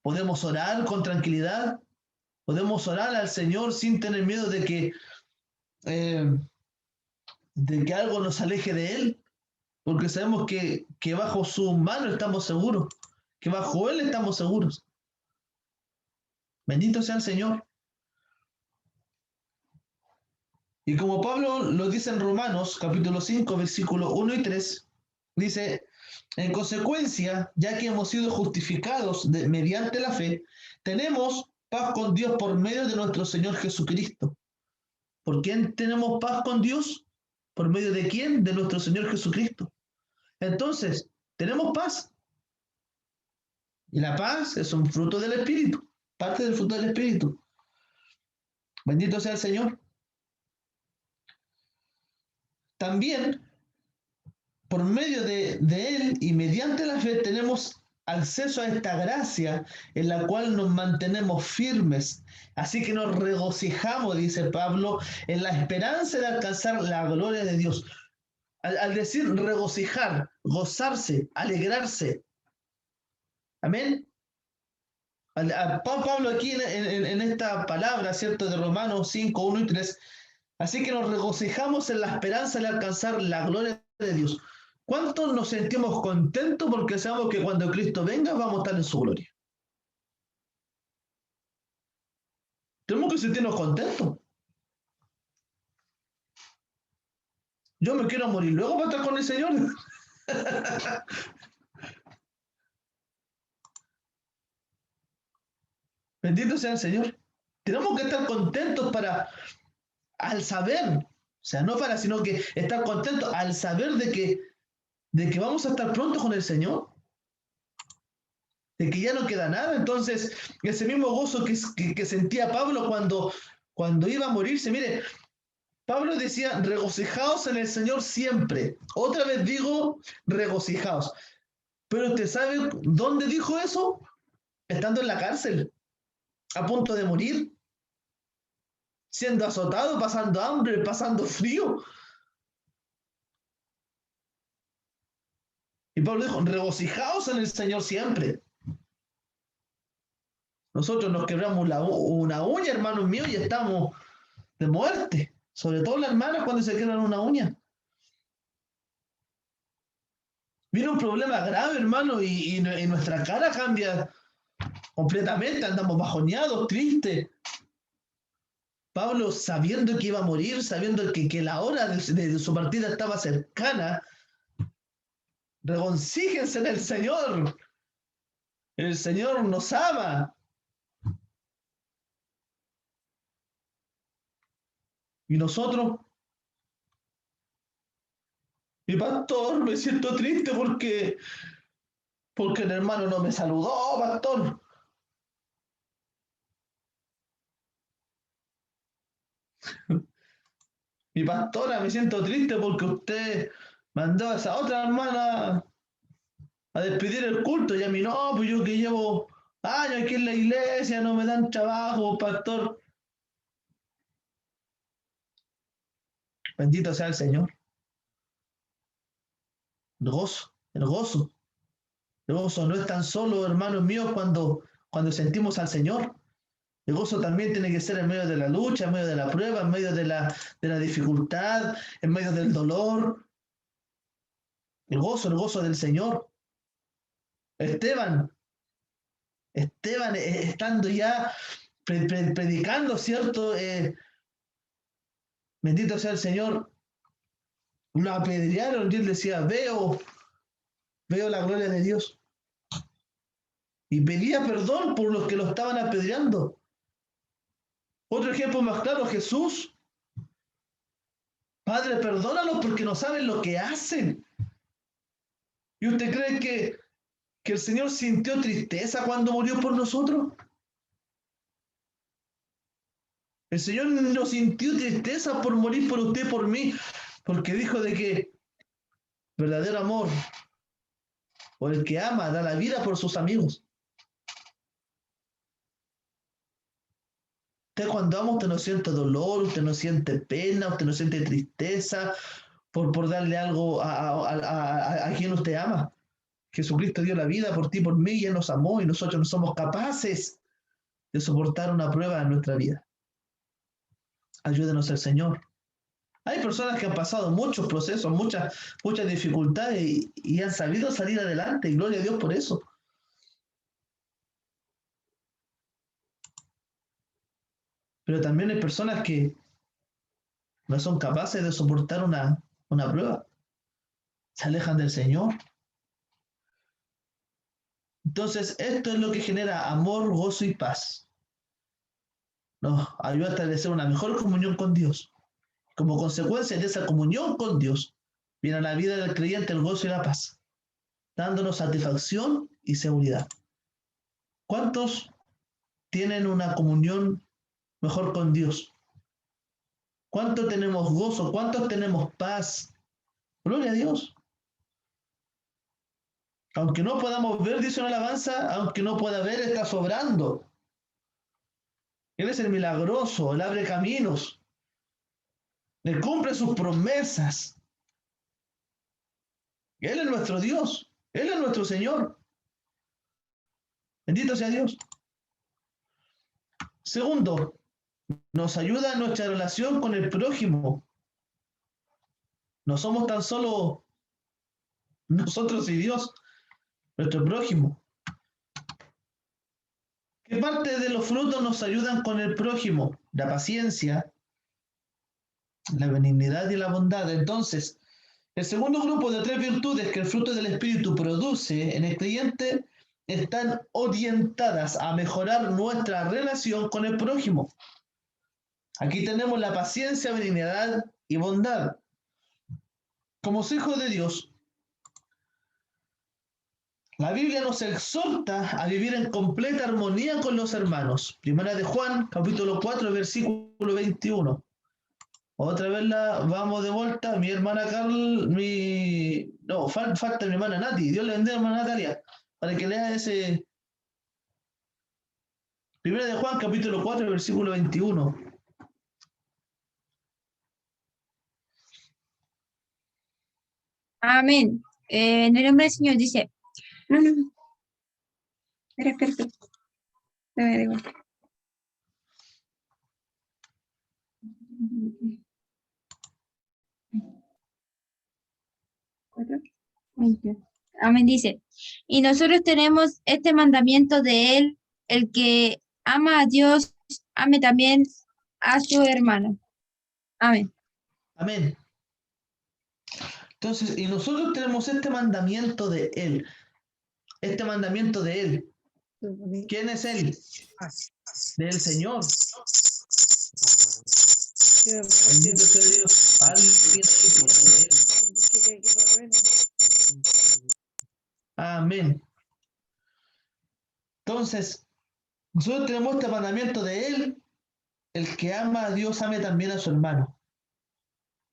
Podemos orar con tranquilidad, podemos orar al Señor sin tener miedo de que algo nos aleje de Él, porque sabemos que bajo su mano estamos seguros, que bajo Él estamos seguros. Bendito sea el Señor. Y como Pablo lo dice en Romanos, capítulo 5, versículos 1 y 3, dice, en consecuencia, ya que hemos sido justificados mediante la fe, tenemos paz con Dios por medio de nuestro Señor Jesucristo. ¿Por quién tenemos paz con Dios? ¿Por medio de quién? De nuestro Señor Jesucristo. Entonces, tenemos paz. Y la paz es un fruto del Espíritu, parte del fruto del Espíritu. Bendito sea el Señor. También, por medio de Él y mediante la fe, tenemos acceso a esta gracia en la cual nos mantenemos firmes. Así que nos regocijamos, dice Pablo, en la esperanza de alcanzar la gloria de Dios. Al decir regocijar, gozarse, alegrarse. Amén. Pablo aquí en esta palabra, ¿cierto?, de Romanos 5, 1 y 3. Así que nos regocijamos en la esperanza de alcanzar la gloria de Dios. ¿Cuántos nos sentimos contentos porque sabemos que cuando Cristo venga vamos a estar en su gloria? Tenemos que sentirnos contentos. Yo me quiero morir luego para estar con el Señor. Bendito sea el Señor. Tenemos que estar contentos al saber, o sea, no para, sino que estar contentos al saber de que vamos a estar pronto con el Señor. de que ya no queda nada. Entonces, ese mismo gozo que sentía Pablo cuando iba a morirse, mire, Pablo decía, regocijaos en el Señor siempre. Otra vez digo, regocijaos. Pero usted sabe dónde dijo eso? Estando en la cárcel, a punto de morir, siendo azotado, pasando hambre, pasando frío. Y Pablo dijo, regocijaos en el Señor siempre. Nosotros nos quebramos una uña, hermanos míos, y estamos de muerte. Sobre todo las hermanas cuando se quebran una uña. Viene un problema grave, hermano, y nuestra cara cambia completamente. Andamos bajoneados, tristes. Pablo, sabiendo que iba a morir, sabiendo que la hora de su partida estaba cercana, regocíjense en el Señor. El Señor nos ama. Y nosotros, mi pastor, me siento triste porque el hermano no me saludó, pastor. Mi pastora, me siento triste porque usted mandó a esa otra hermana a despedir el culto y a mí no, pues yo que llevo años aquí en la iglesia, no me dan trabajo, pastor. Bendito sea el Señor. El gozo, el gozo. El gozo no es tan solo, hermanos míos, cuando sentimos al Señor. El gozo también tiene que ser en medio de la lucha, en medio de la prueba, en medio de la dificultad, en medio del dolor. El gozo del Señor. Esteban, estando ya predicando, ¿cierto? Bendito sea el Señor. Lo apedrearon y él decía, veo la gloria de Dios. Y pedía perdón por los que lo estaban apedreando. Otro ejemplo más claro, Jesús. Padre, perdónalos porque no saben lo que hacen. ¿Y usted cree que el Señor sintió tristeza cuando murió por nosotros? El Señor no sintió tristeza por morir por usted y por mí, porque dijo de que verdadero amor, por el que ama, da la vida por sus amigos. Usted cuando ama, usted no siente dolor, usted no siente pena, usted no siente tristeza por darle algo a quien usted ama. Jesucristo dio la vida por ti y por mí y Él nos amó y nosotros no somos capaces de soportar una prueba en nuestra vida. Ayúdenos el Señor. Hay personas que han pasado muchos procesos, muchas dificultades y han sabido salir adelante y gloria a Dios por eso. Pero también hay personas que no son capaces de soportar una prueba. Se alejan del Señor. Entonces, esto es lo que genera amor, gozo y paz. Nos ayuda a establecer una mejor comunión con Dios. Como consecuencia de esa comunión con Dios, viene a la vida del creyente el gozo y la paz, dándonos satisfacción y seguridad. ¿Cuántos tienen una comunión mejor con Dios? ¿Cuántos tenemos gozo? ¿Cuántos tenemos paz? Gloria a Dios. Aunque no podamos ver, dice una alabanza, aunque no pueda ver, está sobrando. Él es el milagroso, Él abre caminos. Él cumple sus promesas. Él es nuestro Dios. Él es nuestro Señor. Bendito sea Dios. Segundo, nos ayuda en nuestra relación con el prójimo. No somos tan solo nosotros y Dios, nuestro prójimo. ¿Qué parte de los frutos nos ayudan con el prójimo? La paciencia, la benignidad y la bondad. Entonces, el segundo grupo de 3 virtudes que el fruto del Espíritu produce en el creyente están orientadas a mejorar nuestra relación con el prójimo. Aquí tenemos la paciencia, benignidad y bondad. Como hijos de Dios, La Biblia nos exhorta a vivir en completa armonía con los hermanos. Primera de Juan, capítulo 4, versículo 21. Otra vez vamos de vuelta. Mi hermana Carl, no, falta mi hermana Nati. Dios le bendiga, hermana Natalia, para que lea ese. Primera de Juan, capítulo 4, versículo 21. Amén. En el nombre del Señor dice, no. Espera. Da igual. Amén dice, y nosotros tenemos este mandamiento de él, el que ama a Dios, ame también a su hermano. Amén. Amén. Entonces, y nosotros tenemos este mandamiento de él. Este mandamiento de él. ¿Quién es él? Del Señor. Bendito sea Dios. Amén. Entonces, nosotros tenemos este mandamiento de él. El que ama a Dios, ame también a su hermano.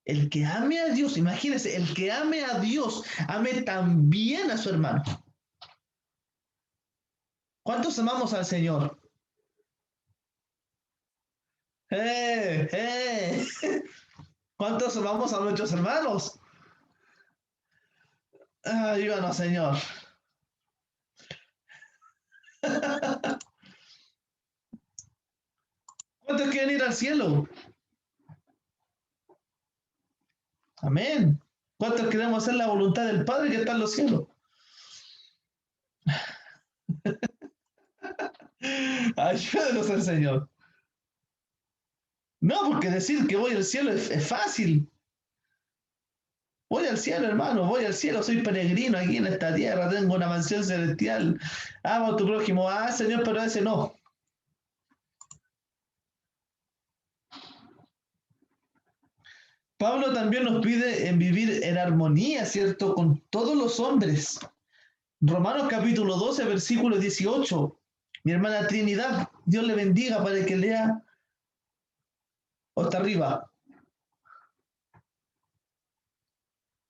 El que ame a Dios, imagínense, el que ame a Dios, ame también a su hermano. ¿Cuántos amamos al Señor? ¿Cuántos amamos a nuestros hermanos? Ayúdanos, Señor. ¿Cuántos quieren ir al cielo? Amén. ¿Cuántos queremos hacer la voluntad del Padre que está en los cielos? Ayúdanos al Señor. No, porque decir que voy al cielo es fácil. Voy al cielo, hermano, voy al cielo, soy peregrino aquí en esta tierra, tengo una mansión celestial. Amo a tu prójimo. Señor, pero ese no. Pablo también nos pide en vivir en armonía, ¿cierto?, con todos los hombres. Romanos capítulo 12, versículo 18. Mi hermana Trinidad, Dios le bendiga para que lea. ¿O está arriba?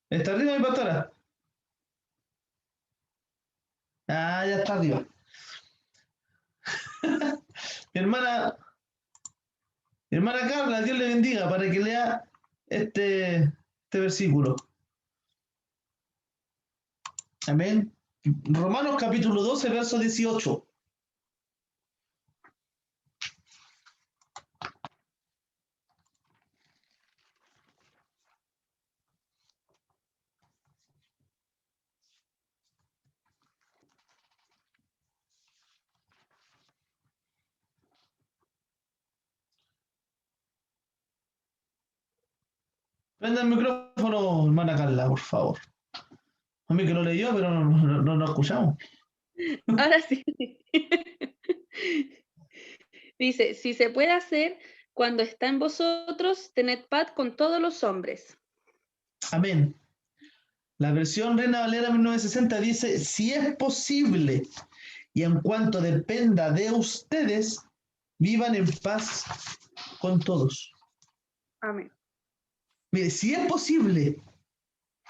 ¿Está arriba, mi pastora? Ya está arriba. Mi hermana Carla, Dios le bendiga para que lea este versículo. Amén. Romanos capítulo 12, verso 18. Prenda el micrófono, hermana Carla, por favor. A mí que lo leyó, pero no escuchamos. Ahora sí. Dice, si se puede hacer, cuando está en vosotros, tened paz con todos los hombres. Amén. La versión Reina Valera 1960 dice, si es posible y en cuanto dependa de ustedes, vivan en paz con todos. Amén. Mire, si es posible,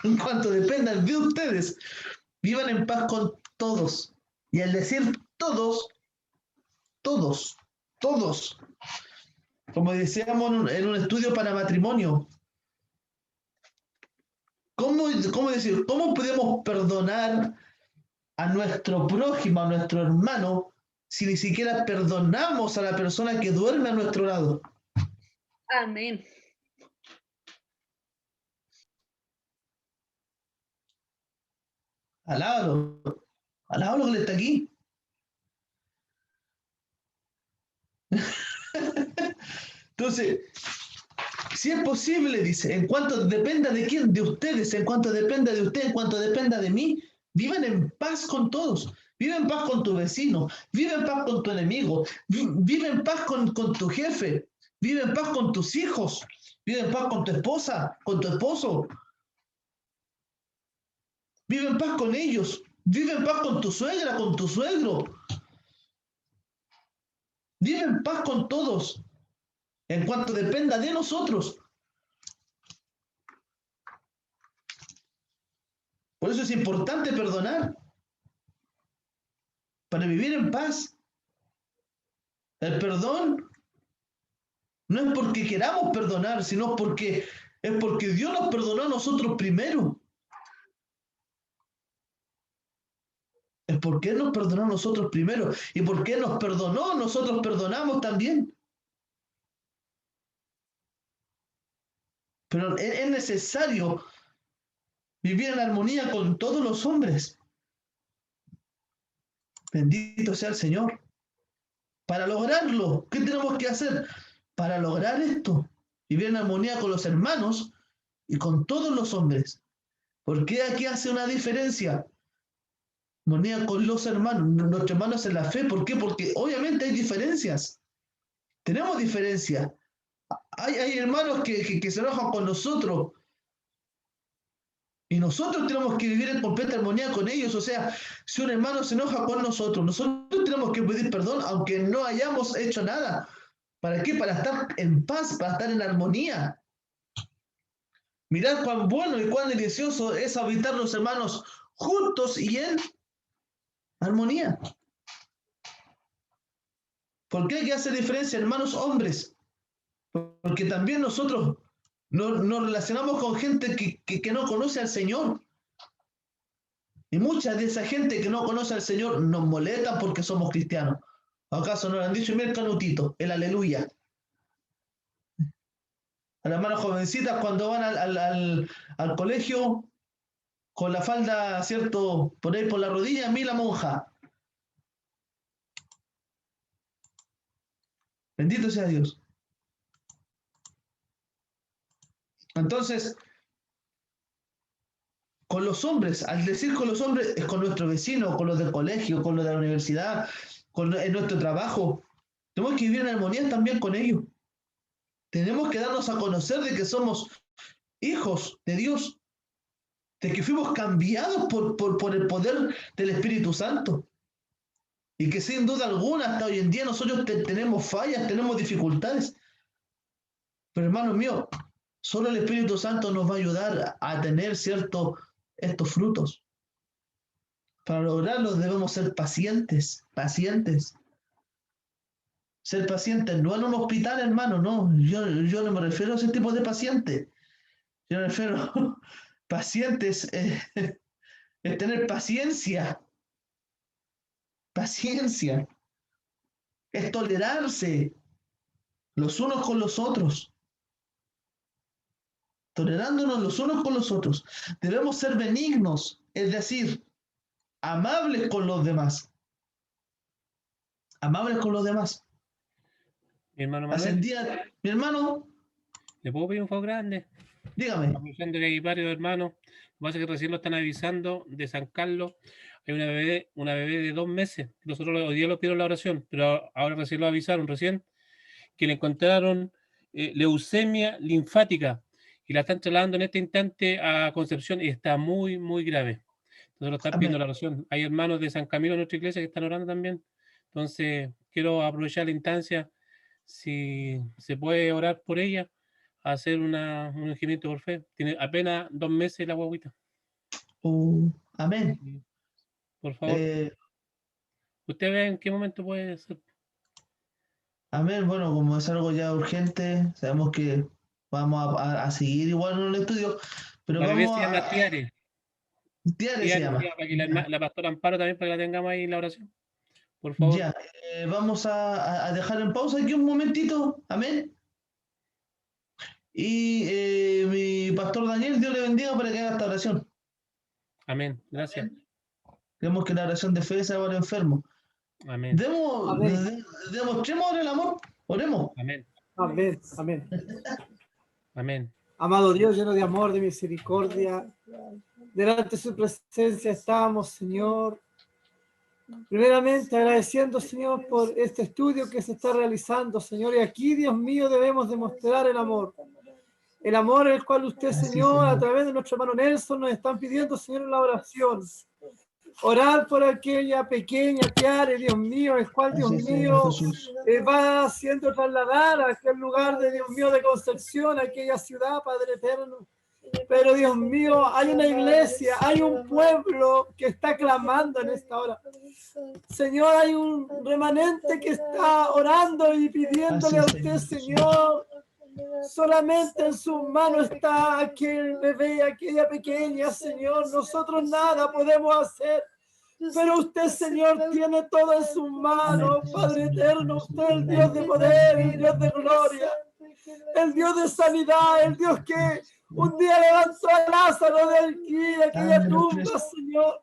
en cuanto dependa de ustedes, vivan en paz con todos. Y al decir todos, como decíamos en un estudio para matrimonio, ¿cómo podemos perdonar a nuestro prójimo, a nuestro hermano, si ni siquiera perdonamos a la persona que duerme a nuestro lado? Amén. Alábalo que le está aquí. Entonces, si es posible, dice, en cuanto dependa de quién, de ustedes, en cuanto dependa de usted, en cuanto dependa de mí, vivan en paz con todos. Vive en paz con tu vecino, vive en paz con tu enemigo, vive en paz con tu jefe, vive en paz con tus hijos, vive en paz con tu esposa, con tu esposo. Vive en paz con ellos, Vive en paz con tu suegra, con tu suegro. Vive en paz con todos, en cuanto dependa de nosotros. Por eso es importante perdonar, para vivir en paz. El perdón no es porque queramos perdonar, sino porque es porque Dios nos perdonó a nosotros primero. Es porque Él nos perdonó a nosotros primero. Y porque Él nos perdonó, nosotros perdonamos también. Pero es necesario vivir en armonía con todos los hombres. Bendito sea el Señor. Para lograrlo, ¿qué tenemos que hacer? Para lograr esto, vivir en armonía con los hermanos y con todos los hombres. ¿Por qué aquí hace una diferencia? Armonía con los hermanos, nuestros hermanos en la fe. ¿Por qué? Porque obviamente hay diferencias. Tenemos diferencias. Hay hermanos que se enojan con nosotros. Y nosotros tenemos que vivir en completa armonía con ellos. O sea, si un hermano se enoja con nosotros tenemos que pedir perdón, aunque no hayamos hecho nada. ¿Para qué? Para estar en paz, para estar en armonía. Mirad cuán bueno y cuán delicioso es habitar los hermanos juntos y en armonía. ¿Por qué hay que hacer diferencia, hermanos hombres? Porque también nosotros nos relacionamos con gente que no conoce al Señor. Y mucha de esa gente que no conoce al Señor nos molesta porque somos cristianos. ¿Acaso nos han dicho, mira el canutito, el aleluya? A las hermanas jovencitas cuando van al colegio con la falda, ¿cierto? Por ahí por la rodilla, mira la monja. Bendito sea Dios. Entonces, con los hombres, al decir con los hombres, es con nuestro vecino, con los del colegio, con los de la universidad, en nuestro trabajo. Tenemos que vivir en armonía también con ellos. Tenemos que darnos a conocer de que somos hijos de Dios, de que fuimos cambiados por el poder del Espíritu Santo. Y que sin duda alguna, hasta hoy en día, nosotros tenemos fallas, tenemos dificultades. Pero hermanos míos, solo el Espíritu Santo nos va a ayudar a tener estos frutos. Para lograrlos debemos ser pacientes. Ser pacientes, no en un hospital, hermano, no. Yo no me refiero a ese tipo de pacientes. Yo me refiero a pacientes, es tener paciencia. Paciencia. Es tolerarse los unos con los otros. Tolerándonos los unos con los otros. Debemos ser benignos, es decir, amables con los demás. Amables con los demás. Mi hermano Manuel, mi hermano, ¿le puedo pedir un favor grande? Dígame. Aprovechando que hay varios hermanos, pasa que recién lo están avisando de San Carlos. Hay una bebé de 2 meses. Nosotros hoy día lo pidieron la oración, pero ahora recién lo avisaron, que le encontraron leucemia linfática y la están trasladando en este instante a Concepción y está muy, muy grave. Entonces lo están pidiendo la oración. Hay hermanos de San Camilo en nuestra iglesia que están orando también. Entonces quiero aprovechar la instancia, si se puede orar por ella, hacer un ungimiento por fe. Tiene apenas 2 meses la guaguita. Amén. Por favor. Usted ve en qué momento puede ser. Amén. Bueno, como es algo ya urgente, sabemos que vamos a seguir igual en el estudio, pero la vamos se llama Tiare. Tiare se llama. Para que la pastora Amparo también, para que la tengamos ahí en la oración. Por favor. Ya, vamos a dejar en pausa aquí un momentito. Amén. Y mi pastor Daniel, Dios le bendiga para que haga esta oración. Amén. Gracias. Creemos que la oración de fe es ahora enfermo. Amén. Demostremos ahora el amor. Oremos. Amén. Amén. Amén. Amén. Amado Dios, lleno de amor, de misericordia, delante de su presencia estamos, Señor. Primeramente agradeciendo, Señor, por este estudio que se está realizando, Señor. Y aquí, Dios mío, debemos demostrar el amor. El amor el cual usted, Señor, a través de nuestro hermano Nelson, nos están pidiendo, Señor, en la oración. Orar por aquella pequeña Tiare, Dios mío, el cual, Dios Así es, Señor mío, Jesús. va siendo trasladada a aquel lugar de, Dios mío, de Concepción, aquella ciudad, Padre eterno. Pero, Dios mío, hay una iglesia, hay un pueblo que está clamando en esta hora. Señor, hay un remanente que está orando y pidiéndole a Así es, usted, Señor Señor. Solamente en sus manos está aquel bebé, aquella pequeña, Señor. Nosotros nada podemos hacer. Pero usted, Señor, tiene todo en sus manos, Amén. Padre eterno. Usted es el Dios de poder, el Dios de gloria, el Dios de sanidad, el Dios que un día levantó a Lázaro de aquella tumba, Señor.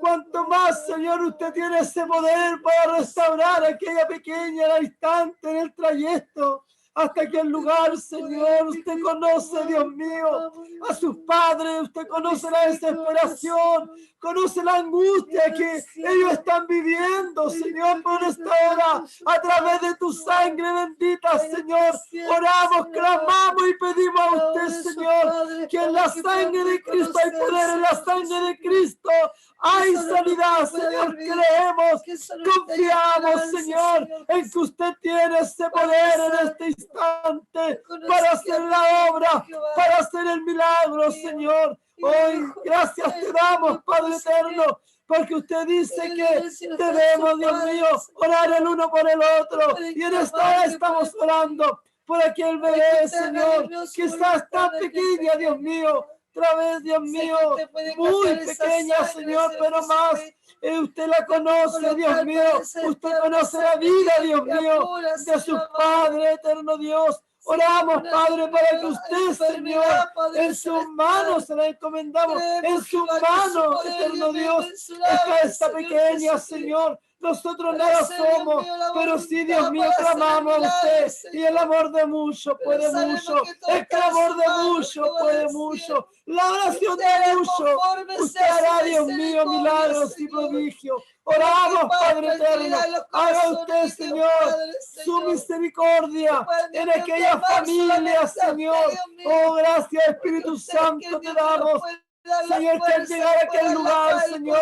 Cuanto más, Señor, usted tiene ese poder para restaurar a aquella pequeña al instante, en el trayecto, hasta aquel lugar, Señor. Usted conoce, Dios mío, a sus padres, usted conoce la desesperación, conoce la angustia que ellos están viviendo, Señor, por esta hora, a través de tu sangre bendita, Señor. Oramos, clamamos y pedimos a usted, Señor, que en la sangre de Cristo hay poder, en la sangre de Cristo hay sanidad, Señor. Creemos, confiamos, Señor, en que usted tiene ese poder en este instante para hacer la obra, para hacer el milagro, Señor. Hoy, gracias te damos, Padre eterno, porque usted dice que debemos, Dios mío, orar el uno por el otro. Y en esta hora estamos orando por aquel bebé, Señor, que está tan pequeña, Dios mío. Otra vez, Dios mío, muy pequeña, Señor, pero más. Usted la conoce, Dios mío. Usted conoce la vida, Dios mío, de sus padres, eterno Dios. Oramos, Padre, para que usted, Señor, en sus manos se la encomendamos. En sus manos, eterno Dios, está esta pequeña, Señor. Nosotros nada somos, pero sí, Dios mío, clamamos a usted. Y el amor de mucho puede mucho. El clamor de mucho puede mucho. La oración de mucho. Usted hará, Dios mío, milagros y prodigios. Oramos, Padre eterno. Haga usted, Señor, su misericordia en aquella familia, Señor. Oh, gracias, Espíritu Santo, te damos. Señor, que al llegar a aquel lugar, Señor,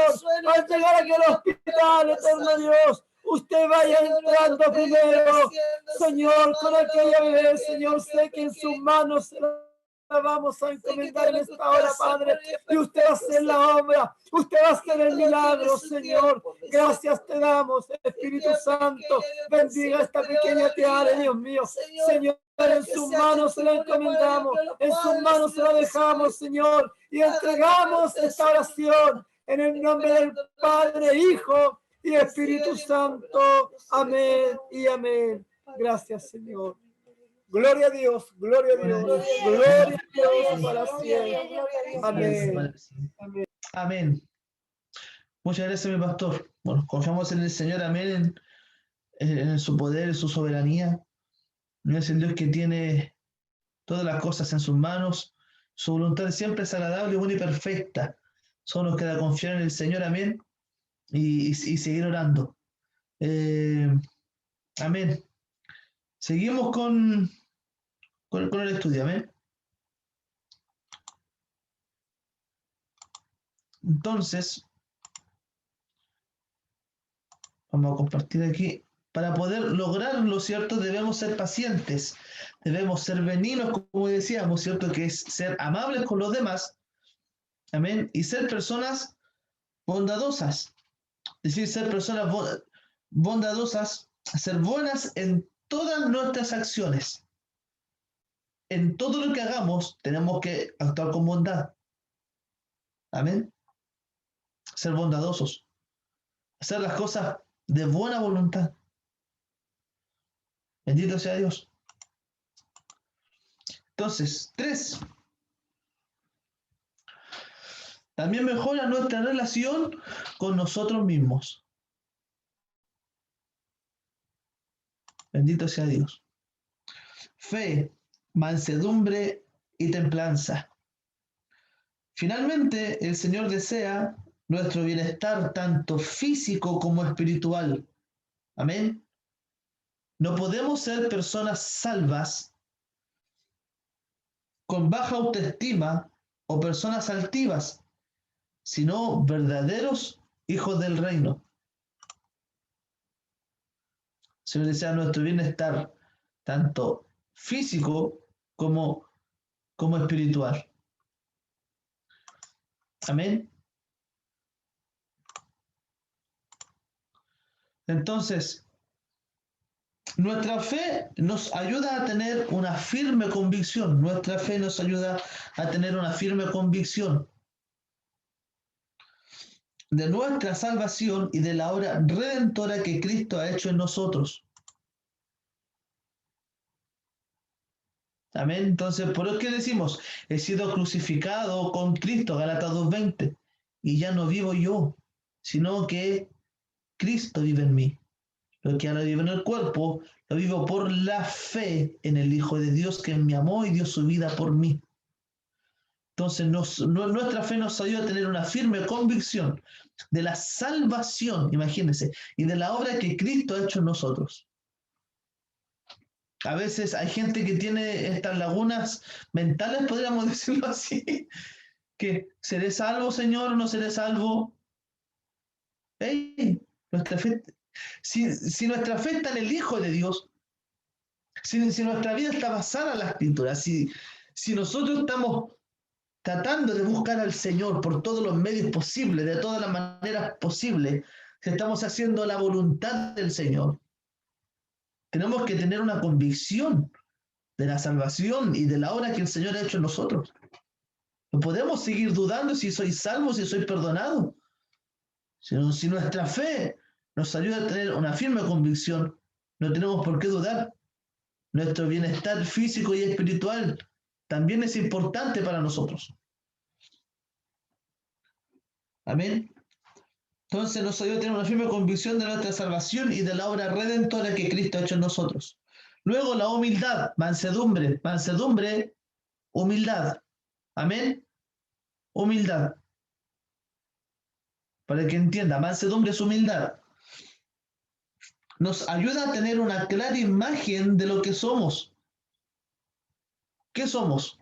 al llegar a aquel hospital, eterno Dios, usted vaya entrando primero, Señor, con aquella bebé, Señor, sé que en sus manos se la vamos a encomendar en esta hora, Padre, y usted va a hacer la obra, usted va a hacer el milagro, Señor. Gracias te damos, Espíritu Santo, bendiga esta pequeña Tiare, Dios mío, Señor. En sus manos se la encomendamos, en sus manos se la dejamos, Señor, y entregamos esta oración en el nombre del Padre, Hijo y Espíritu Santo. Amén y amén. Gracias, Señor. Gloria a Dios, gloria a Dios, gloria a Dios para siempre. Amén. Amén. Muchas gracias, mi pastor. Bueno, confiamos en el Señor, amén, en su poder, en su soberanía. No es el Dios que tiene todas las cosas en sus manos. Su voluntad siempre es agradable, buena y perfecta. Solo nos queda confiar en el Señor, amén, y seguir orando. Amén. Seguimos con el estudio, amén. Entonces, vamos a compartir aquí. Para poder lograrlo, ¿cierto? Debemos ser pacientes, debemos ser benignos, como decíamos, ¿cierto? Que es ser amables con los demás, amén, y ser personas bondadosas, es decir, ser personas bondadosas, ser buenas en todas nuestras acciones. En todo lo que hagamos, tenemos que actuar con bondad, amén, ser bondadosos, hacer las cosas de buena voluntad. Bendito sea Dios. Entonces, 3. También mejora nuestra relación con nosotros mismos. Bendito sea Dios. Fe, mansedumbre y templanza. Finalmente, el Señor desea nuestro bienestar tanto físico como espiritual. Amén. No podemos ser personas salvas con baja autoestima o personas altivas, sino verdaderos hijos del reino. Señor, desea nuestro bienestar, tanto físico como espiritual. Amén. Entonces, nuestra fe nos ayuda a tener una firme convicción. Nuestra fe nos ayuda a tener una firme convicción de nuestra salvación y de la obra redentora que Cristo ha hecho en nosotros. Amén. Entonces, por eso que decimos, he sido crucificado con Cristo, Gálatas 2:20, y ya no vivo yo, sino que Cristo vive en mí. Lo que ahora vivo en el cuerpo, lo vivo por la fe en el Hijo de Dios que me amó y dio su vida por mí. Entonces, nuestra fe nos ayuda a tener una firme convicción de la salvación, imagínense, y de la obra que Cristo ha hecho en nosotros. A veces hay gente que tiene estas lagunas mentales, podríamos decirlo así, que ¿seré salvo, Señor, o no seré salvo? Hey, nuestra fe, si nuestra fe está en el Hijo de Dios, si nuestra vida está basada en la Escritura, si nosotros estamos tratando de buscar al Señor por todos los medios posibles, de todas las maneras posibles, si estamos haciendo la voluntad del Señor, tenemos que tener una convicción de la salvación y de la obra que el Señor ha hecho en nosotros. No podemos seguir dudando si soy salvo, si soy perdonado. Si nuestra fe nos ayuda a tener una firme convicción, no tenemos por qué dudar. Nuestro bienestar físico y espiritual también es importante para nosotros. Amén. Entonces nos ayuda a tener una firme convicción de nuestra salvación y de la obra redentora que Cristo ha hecho en nosotros. Luego la humildad, mansedumbre, humildad. Amén. Humildad. Para que entienda, mansedumbre es humildad. Nos ayuda a tener una clara imagen de lo que somos. ¿Qué somos?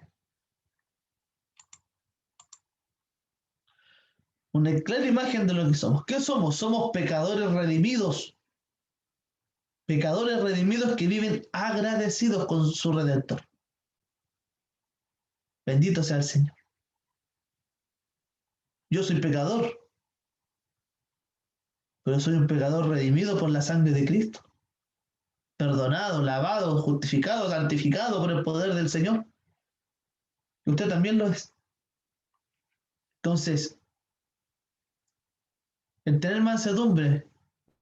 Una clara imagen de lo que somos. ¿Qué somos? Somos pecadores redimidos. Pecadores redimidos que viven agradecidos con su Redentor. Bendito sea el Señor. Yo soy pecador, pero soy un pecador redimido por la sangre de Cristo. Perdonado, lavado, justificado, santificado por el poder del Señor. Y usted también lo es. Entonces, el tener mansedumbre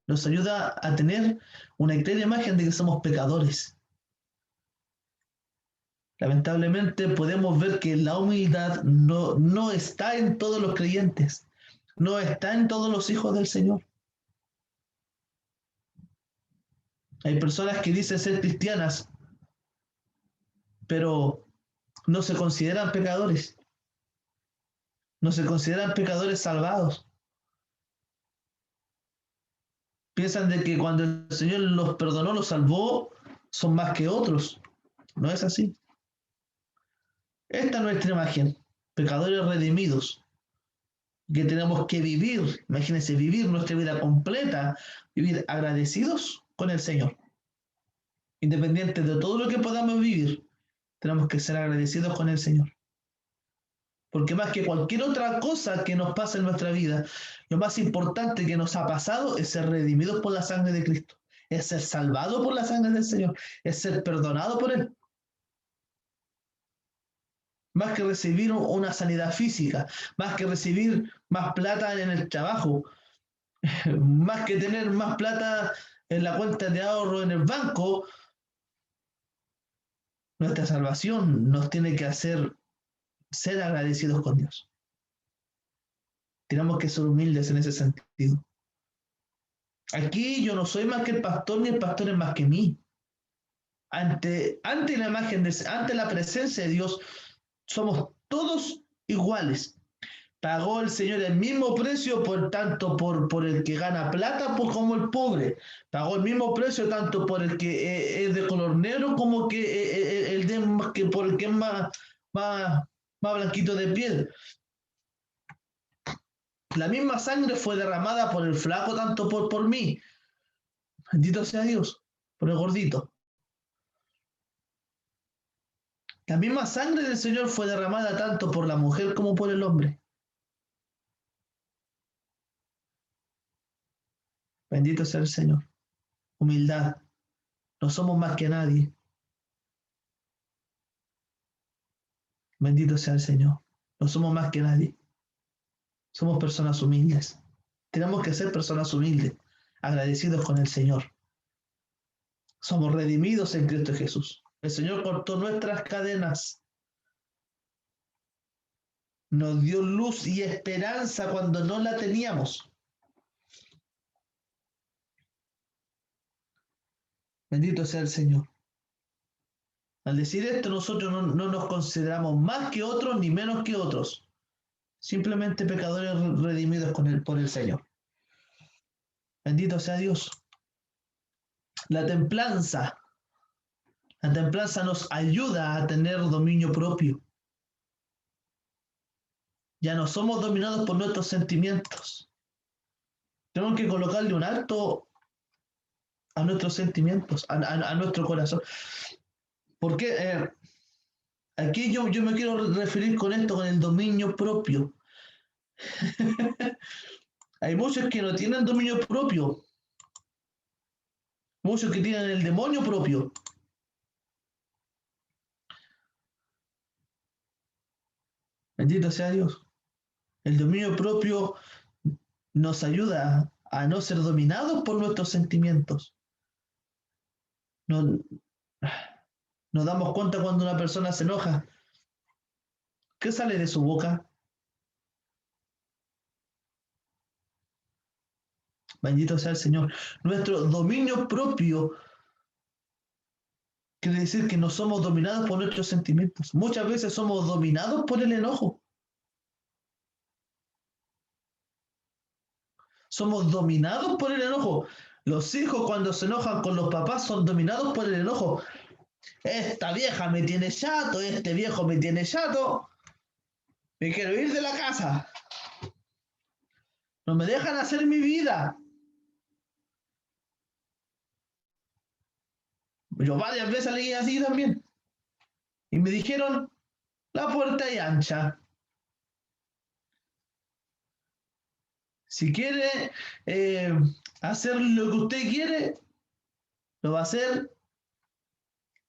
nos ayuda a tener una clara imagen de que somos pecadores. Lamentablemente podemos ver que la humildad no está en todos los creyentes, no está en todos los hijos del Señor. Hay personas que dicen ser cristianas, pero no se consideran pecadores, no se consideran pecadores salvados. Piensan de que cuando el Señor los perdonó, los salvó, son más que otros. No es así. Esta es nuestra imagen, pecadores redimidos, que tenemos que vivir, imagínense, vivir nuestra vida completa, vivir agradecidos con el Señor. Independiente de todo lo que podamos vivir, tenemos que ser agradecidos con el Señor. Porque más que cualquier otra cosa que nos pase en nuestra vida, lo más importante que nos ha pasado es ser redimidos por la sangre de Cristo, es ser salvados por la sangre del Señor, es ser perdonado por Él. Más que recibir una sanidad física, más que recibir más plata en el trabajo, más que tener más plata en la cuenta de ahorro en el banco, nuestra salvación nos tiene que hacer ser agradecidos con Dios. Tenemos que ser humildes en ese sentido. Aquí yo no soy más que el pastor, ni el pastor es más que mí. Ante la imagen, ante la presencia de Dios, somos todos iguales. Pagó el Señor el mismo precio, tanto por el que gana plata como el pobre. Pagó el mismo precio tanto por el que es de color negro como que por el que es más blanquito de piel. La misma sangre fue derramada por el flaco, tanto por mí. Bendito sea Dios, por el gordito. La misma sangre del Señor fue derramada tanto por la mujer como por el hombre. Bendito sea el Señor. Humildad. No somos más que nadie. Bendito sea el Señor. No somos más que nadie. Somos personas humildes. Tenemos que ser personas humildes, agradecidos con el Señor. Somos redimidos en Cristo Jesús. El Señor cortó nuestras cadenas. Nos dio luz y esperanza cuando no la teníamos. Bendito sea el Señor. Al decir esto, nosotros no nos consideramos más que otros ni menos que otros. Simplemente pecadores redimidos por el Señor. Bendito sea Dios. La templanza nos ayuda a tener dominio propio. Ya no somos dominados por nuestros sentimientos. Tenemos que colocarle un alto a nuestros sentimientos, a nuestro corazón. Porque aquí yo me quiero referir con esto, con el dominio propio. Hay muchos que no tienen dominio propio. Muchos que tienen el demonio propio. Bendito sea Dios. El dominio propio nos ayuda a no ser dominados por nuestros sentimientos. Nos damos cuenta cuando una persona se enoja. ¿Qué sale de su boca? Bendito sea el Señor. Nuestro dominio propio quiere decir que no somos dominados por nuestros sentimientos. Muchas veces somos dominados por el enojo. Somos dominados por el enojo. Los hijos cuando se enojan con los papás son dominados por el enojo. Esta vieja me tiene chato, este viejo me tiene chato. Me quiero ir de la casa. No me dejan hacer mi vida. Yo varias veces leí así también. Y me dijeron, la puerta es ancha. Si quiere hacer lo que usted quiere, lo va a hacer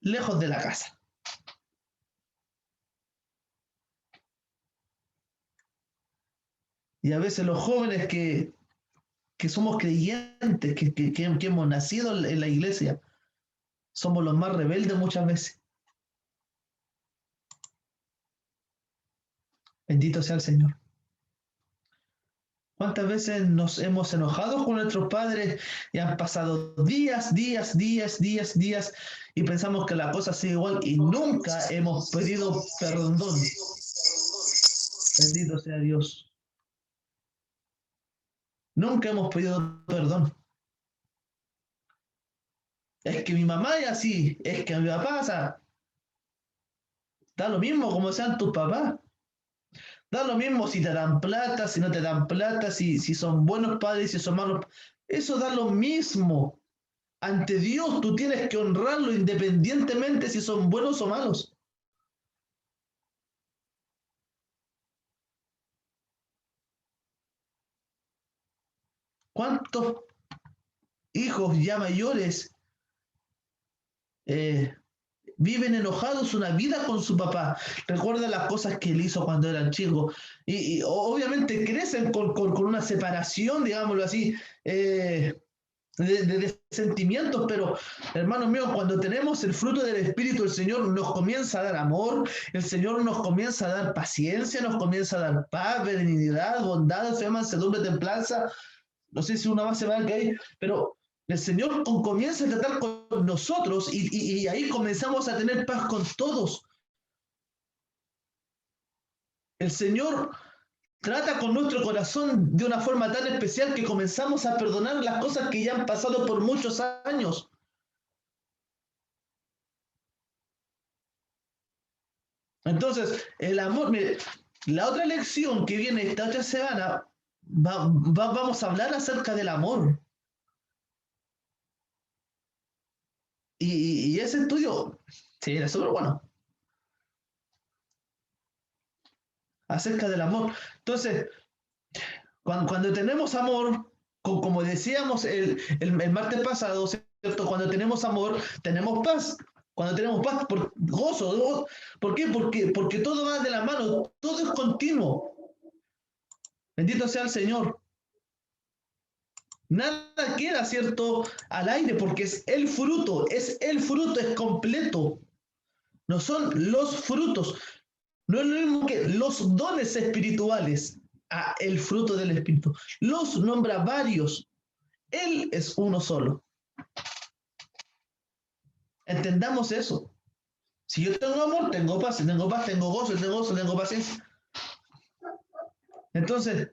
lejos de la casa. Y a veces los jóvenes que somos creyentes, que hemos nacido en la iglesia, somos los más rebeldes muchas veces. Bendito sea el Señor. ¿Cuántas veces nos hemos enojado con nuestros padres y han pasado días y pensamos que la cosa sigue igual y nunca hemos pedido perdón? Bendito sea Dios. Nunca hemos pedido perdón. Es que mi mamá es así, es que mi papá pasa. Da lo mismo como sean tus papás. Da lo mismo si te dan plata, si no te dan plata, si son buenos padres, si son malos. Eso da lo mismo. Ante Dios tú tienes que honrarlo independientemente si son buenos o malos. ¿Cuántos hijos ya mayores viven enojados una vida con su papá? Recuerdan las cosas que él hizo cuando eran chicos. Y obviamente crecen con una separación, digámoslo así, de sentimientos, pero hermanos míos, cuando tenemos el fruto del Espíritu, el Señor nos comienza a dar amor, el Señor nos comienza a dar paciencia, nos comienza a dar paz, benignidad, bondad, fe, mansedumbre, templanza. No sé si una más se va a caer, pero el Señor comienza a tratar con nosotros y ahí comenzamos a tener paz con todos. El Señor trata con nuestro corazón de una forma tan especial que comenzamos a perdonar las cosas que ya han pasado por muchos años. Entonces, el amor, mire, la otra lección que viene esta otra semana, vamos a hablar acerca del amor. Y ese estudio, sí, era súper bueno. Acerca del amor. Entonces, cuando tenemos amor, como decíamos el martes pasado, ¿cierto? Cuando tenemos amor, tenemos paz. Cuando tenemos paz, gozo. ¿Por qué? Porque todo va de la mano, todo es continuo. Bendito sea el Señor. Nada queda, ¿cierto?, al aire, porque es el fruto, es completo. No son los frutos. No es lo mismo que los dones espirituales, el fruto del Espíritu. Los nombra varios. Él es uno solo. Entendamos eso. Si yo tengo amor, tengo paz. Si tengo paz, tengo gozo. Si tengo gozo, tengo paciencia. Entonces,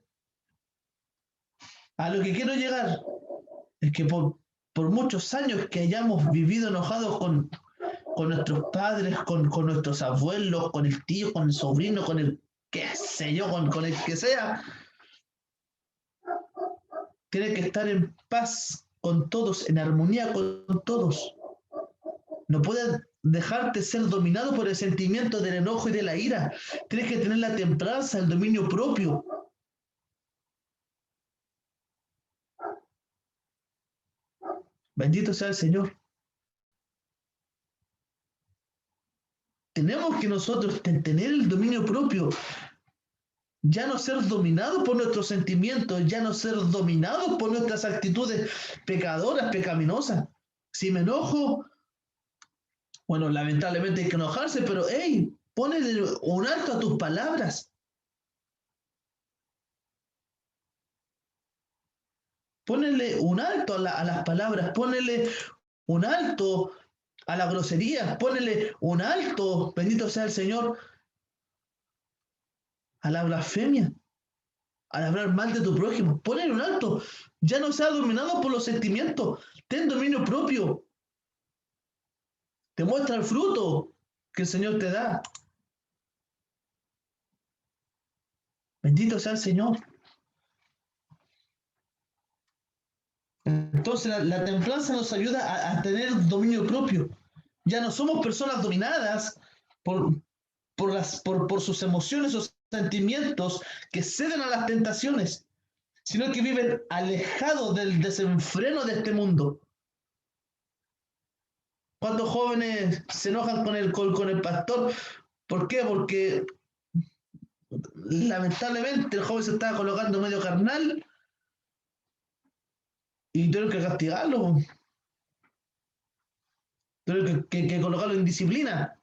a lo que quiero llegar es que por muchos años que hayamos vivido enojados con nuestros padres, con nuestros abuelos, con el tío, con el sobrino, con el qué sé yo, con el que sea, tiene que estar en paz con todos, en armonía con todos. No puedes dejarte ser dominado por el sentimiento del enojo y de la ira. Tienes que tener la templanza, el dominio propio. Bendito sea el Señor. Tenemos que nosotros tener el dominio propio. Ya no ser dominados por nuestros sentimientos, ya no ser dominados por nuestras actitudes pecadoras, pecaminosas. Si me enojo, bueno, lamentablemente hay que enojarse, pero hey, ponle un alto a tus palabras. Ponele un alto a las palabras, ponele un alto a la grosería, ponele un alto, bendito sea el Señor, a la blasfemia, al hablar mal de tu prójimo. Ponele un alto. Ya no seas dominado por los sentimientos. Ten dominio propio. Te muestra el fruto que el Señor te da. Bendito sea el Señor. Entonces la templanza nos ayuda a tener dominio propio. Ya no somos personas dominadas por sus emociones o sentimientos que ceden a las tentaciones, sino que viven alejados del desenfreno de este mundo. ¿Cuántos jóvenes se enojan con el pastor? ¿Por qué? Porque lamentablemente el joven se estaba colocando medio carnal y tuvieron que castigarlo. Tuvieron que colocarlo en disciplina.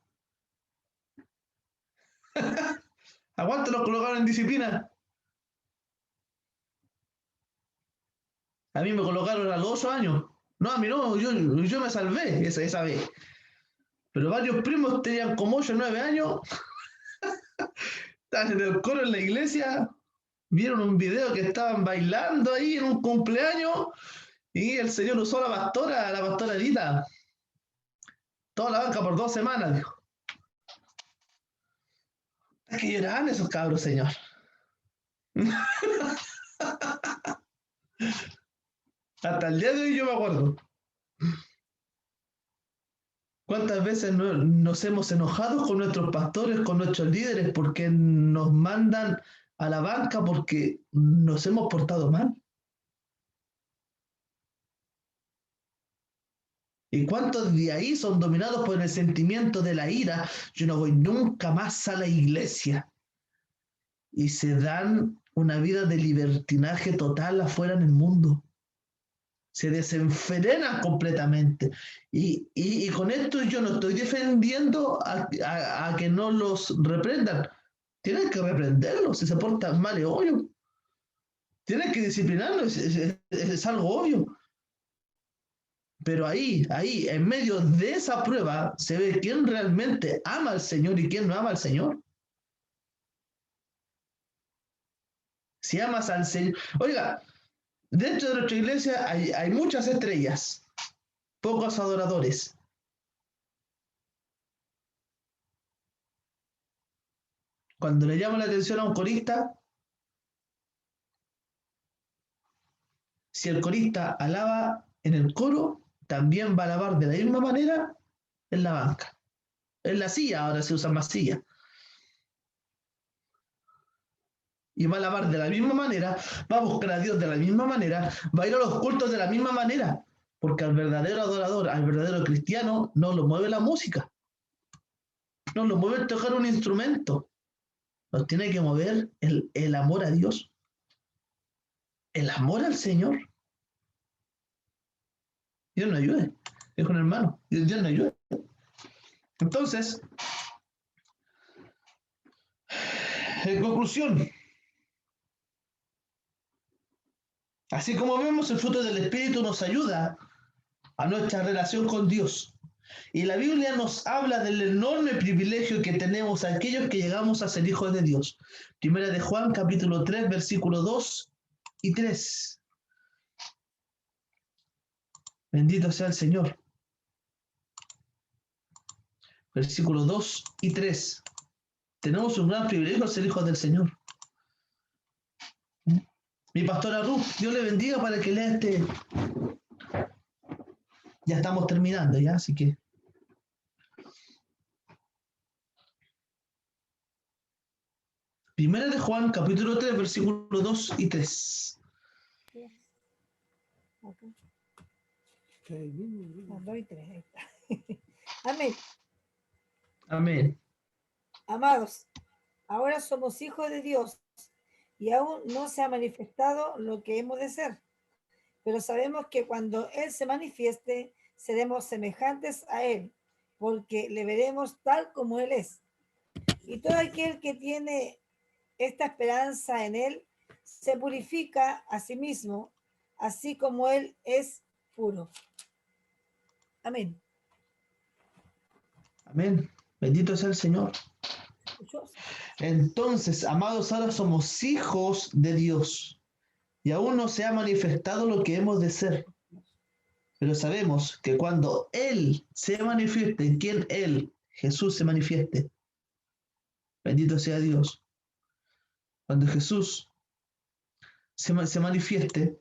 ¿A cuánto los colocaron en disciplina? A mí me colocaron a los 8 años. No, a mí no, yo me salvé esa vez. Pero varios primos tenían como 8 o 9 años. Estaban en el coro en la iglesia. Vieron un video que estaban bailando ahí en un cumpleaños. Y el Señor usó a la pastora Edita. Toda la banca por 2 semanas, dijo. Es que lloraban esos cabros, Señor. Hasta el día de hoy yo me acuerdo. ¿Cuántas veces nos hemos enojado con nuestros pastores, con nuestros líderes, porque nos mandan a la banca porque nos hemos portado mal? ¿Y cuántos de ahí son dominados por el sentimiento de la ira? Yo no voy nunca más a la iglesia. Y se dan una vida de libertinaje total afuera en el mundo. Se desenfrenan completamente. Y con esto yo no estoy defendiendo a que no los reprendan. Tienen que reprenderlos si se portan mal, es obvio. Tienen que disciplinarlos, es algo obvio. Pero ahí, en medio de esa prueba, se ve quién realmente ama al Señor y quién no ama al Señor. Si amas al Señor. Oiga, dentro de nuestra iglesia hay muchas estrellas, pocos adoradores. Cuando le llamo la atención a un corista, si el corista alaba en el coro, también va a alabar de la misma manera en la banca. En la silla, ahora se usa más silla. Y va a alabar de la misma manera, va a buscar a Dios de la misma manera, va a ir a los cultos de la misma manera, porque al verdadero adorador, al verdadero cristiano, no lo mueve la música, no lo mueve tocar un instrumento, nos tiene que mover el amor a Dios, el amor al Señor. Dios nos ayude, es un hermano, Dios nos ayude. Entonces, en conclusión, así como vemos, el fruto del Espíritu nos ayuda a nuestra relación con Dios. Y la Biblia nos habla del enorme privilegio que tenemos a aquellos que llegamos a ser hijos de Dios. Primera de Juan, capítulo 3, versículos 2 y 3. Bendito sea el Señor. Versículos 2 y 3. Tenemos un gran privilegio de ser hijos del Señor. Mi pastora Ruth, Dios le bendiga para que lea este. Ya estamos terminando, ya, así que. Primera de Juan, capítulo 3, versículos 2 y 3. Okay. 2 y 3, ahí está. Amén. Amén. Amados, ahora somos hijos de Dios y aún no se ha manifestado lo que hemos de ser. Pero sabemos que cuando Él se manifieste, seremos semejantes a Él, porque le veremos tal como Él es. Y todo aquel que tiene esta esperanza en Él, se purifica a sí mismo, así como Él es puro. Amén. Amén. Bendito sea el Señor. Entonces, amados, ahora somos hijos de Dios y aún no se ha manifestado lo que hemos de ser. Pero sabemos que cuando Él se manifieste, ¿quién Él? Jesús se manifieste. Bendito sea Dios. Cuando Jesús se manifieste,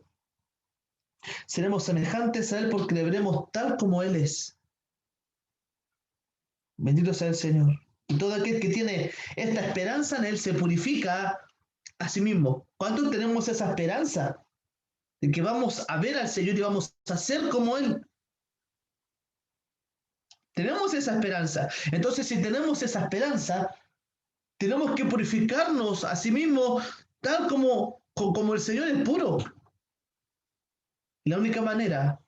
seremos semejantes a Él porque le veremos tal como Él es. Bendito sea el Señor. Y todo aquel que tiene esta esperanza en Él se purifica a sí mismo. ¿Cuántos tenemos esa esperanza? De que vamos a ver al Señor y vamos a ser como Él. Tenemos esa esperanza. Entonces, si tenemos esa esperanza, tenemos que purificarnos a sí mismos tal como el Señor es puro. Y la única manera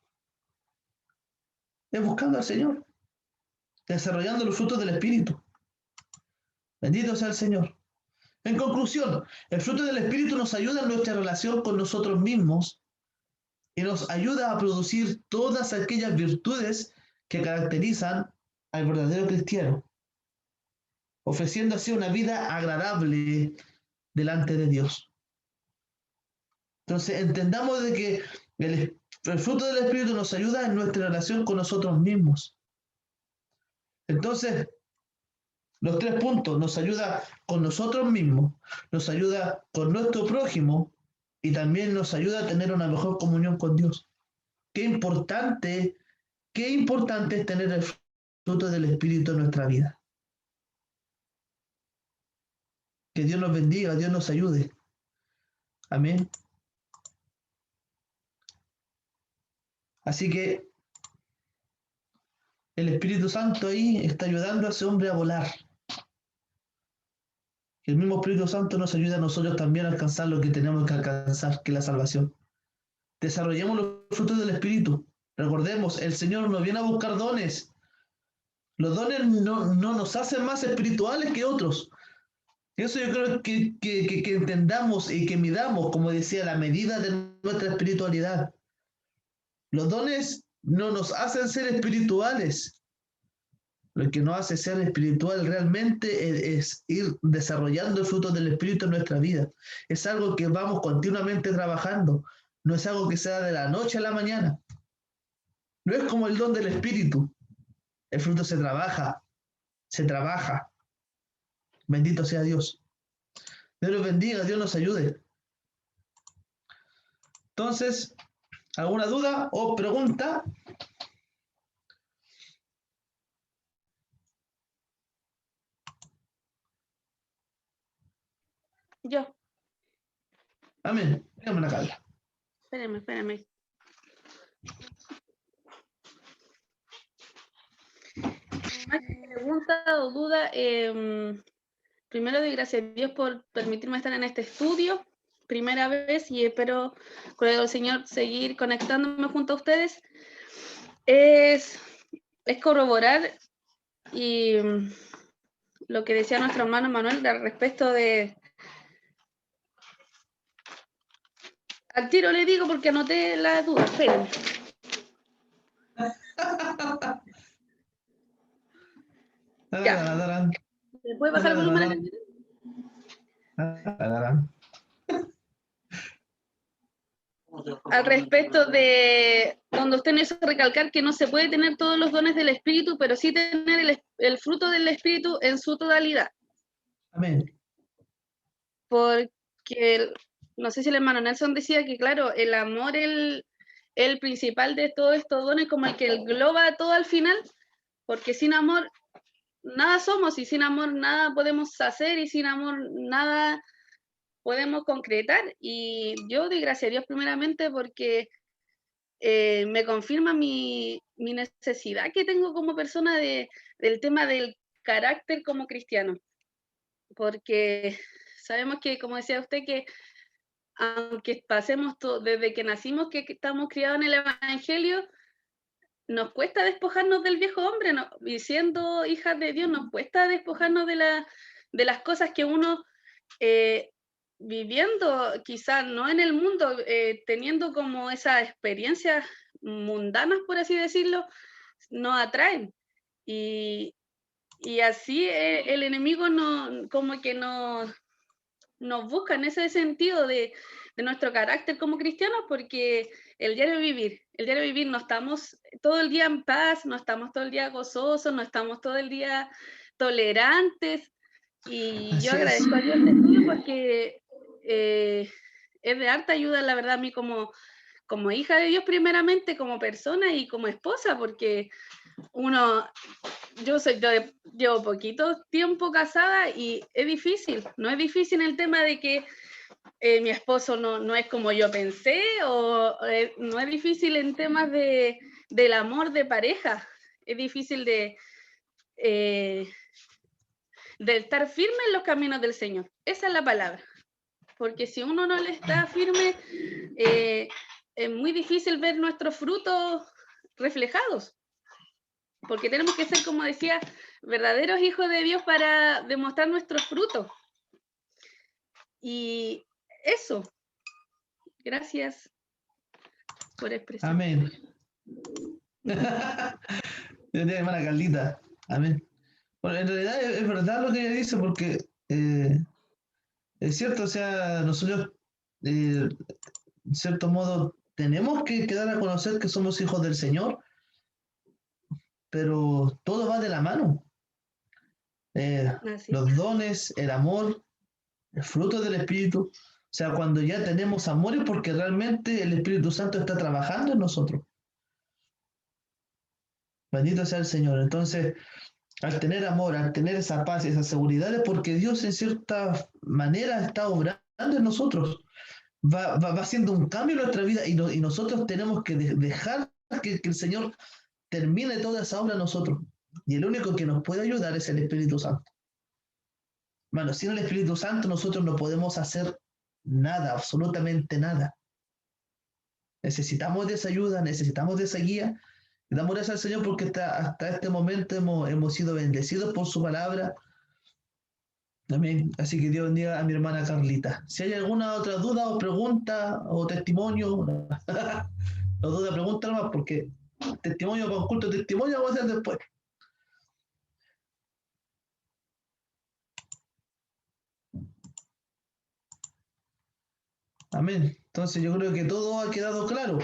es buscando al Señor, desarrollando los frutos del Espíritu. Bendito sea el Señor. En conclusión, el fruto del Espíritu nos ayuda en nuestra relación con nosotros mismos y nos ayuda a producir todas aquellas virtudes que caracterizan al verdadero cristiano, ofreciendo así una vida agradable delante de Dios. Entonces, entendamos de que el fruto del Espíritu nos ayuda en nuestra relación con nosotros mismos. Entonces, los 3 puntos: nos ayuda con nosotros mismos, nos ayuda con nuestro prójimo y también nos ayuda a tener una mejor comunión con Dios. Qué importante es tener el fruto del Espíritu en nuestra vida. Que Dios nos bendiga, Dios nos ayude. Amén. Así que el Espíritu Santo ahí está ayudando a ese hombre a volar. Que el mismo Espíritu Santo nos ayude a nosotros también a alcanzar lo que tenemos que alcanzar, que es la salvación. Desarrollemos los frutos del Espíritu. Recordemos, el Señor nos viene a buscar dones. Los dones no nos hacen más espirituales que otros. Eso yo creo que entendamos y que midamos, como decía, la medida de nuestra espiritualidad. Los dones no nos hacen ser espirituales. Lo que nos hace ser espiritual realmente es ir desarrollando el fruto del Espíritu en nuestra vida. Es algo que vamos continuamente trabajando. No es algo que sea de la noche a la mañana. No es como el don del Espíritu. El fruto se trabaja. Bendito sea Dios. Dios los bendiga, Dios nos ayude. Entonces, ¿Alguna duda o pregunta? Yo, Amén. Dígame la Carla. espérame. Más que pregunta o duda, primero doy gracias a Dios por permitirme estar en este estudio, primera vez, y espero con el Señor seguir conectándome junto a ustedes. Es corroborar y lo que decía nuestro hermano Manuel al respecto de... Al tiro le digo porque anoté la duda, espérenme. Ya. ¿Se puede bajar el volumen acá? Al respecto de donde usted nos hizo recalcar que no se puede tener todos los dones del Espíritu, pero sí tener el fruto del Espíritu en su totalidad. Amén. Porque, no sé si el hermano Nelson decía que, claro, el amor, el principal de todos estos dones, como el que engloba todo al final, porque sin amor nada somos, y sin amor nada podemos hacer, y sin amor nada podemos concretar. Y yo doy gracias a Dios primeramente porque me confirma mi necesidad que tengo como persona del tema del carácter como cristiano. Porque sabemos que, como decía usted, que aunque pasemos desde que nacimos, que estamos criados en el Evangelio, nos cuesta despojarnos del viejo hombre, ¿no? Y siendo hijas de Dios, nos cuesta despojarnos de las cosas que uno, viviendo, quizás no en el mundo, teniendo como esas experiencias mundanas, por así decirlo, nos atraen. Y así el enemigo como que nos busca en ese sentido de nuestro carácter como cristianos, porque el diario vivir, no estamos todo el día en paz, no estamos todo el día gozosos, no estamos todo el día tolerantes, y Así yo es. agradezco a Dios este estudio porque es de harta ayuda, la verdad, a mí como hija de Dios primeramente, como persona y como esposa, porque yo llevo poquito tiempo casada y es difícil, no es difícil el tema de que mi esposo no es como yo pensé, o no es difícil en temas del amor de pareja, es difícil de estar firme en los caminos del Señor, esa es la palabra, porque si uno no le está firme, es muy difícil ver nuestros frutos reflejados. Porque tenemos que ser, como decía, verdaderos hijos de Dios para demostrar nuestros frutos. Y eso. Gracias por expresar. Amén. Hermana Carlita. Amén. Bueno, en realidad es verdad lo que ella dice, porque es cierto, o sea, nosotros, en cierto modo, tenemos que dar a conocer que somos hijos del Señor, pero todo va de la mano. Los dones, el amor, el fruto del Espíritu. O sea, cuando ya tenemos amor es porque realmente el Espíritu Santo está trabajando en nosotros. Bendito sea el Señor. Entonces, al tener amor, al tener esa paz y esa seguridad, es porque Dios en cierta manera está obrando en nosotros. Va haciendo un cambio en nuestra vida, y nosotros tenemos que dejar que el Señor termine toda esa obra en nosotros. Y el único que nos puede ayudar es el Espíritu Santo. Bueno, sin el Espíritu Santo nosotros no podemos hacer nada, absolutamente nada. Necesitamos de esa ayuda, necesitamos de esa guía. Le damos gracias al Señor porque hasta este momento hemos sido bendecidos por su palabra. Amén. Así que Dios bendiga a mi hermana Carlita. Si hay alguna otra duda o pregunta o testimonio, no duda, pregunta nomás, porque testimonio con culto de testimonio vamos a hacer después. Amén. Entonces yo creo que todo ha quedado claro.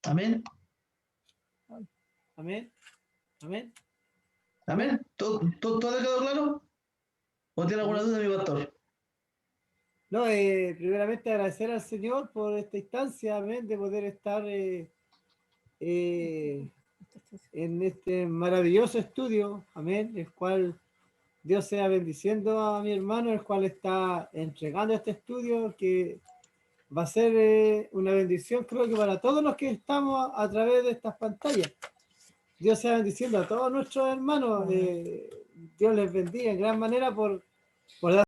Amén. Amén. Amén. Amén. ¿Todo ha quedado claro? ¿O tiene alguna duda, mi pastor? No, primeramente agradecer al Señor por esta instancia, amén, de poder estar en este maravilloso estudio, amén, el cual Dios sea bendiciendo a mi hermano, el cual está entregando este estudio, que va a ser una bendición, creo que para todos los que estamos a través de estas pantallas. Dios sea bendiciendo a todos nuestros hermanos. Dios les bendiga en gran manera por dar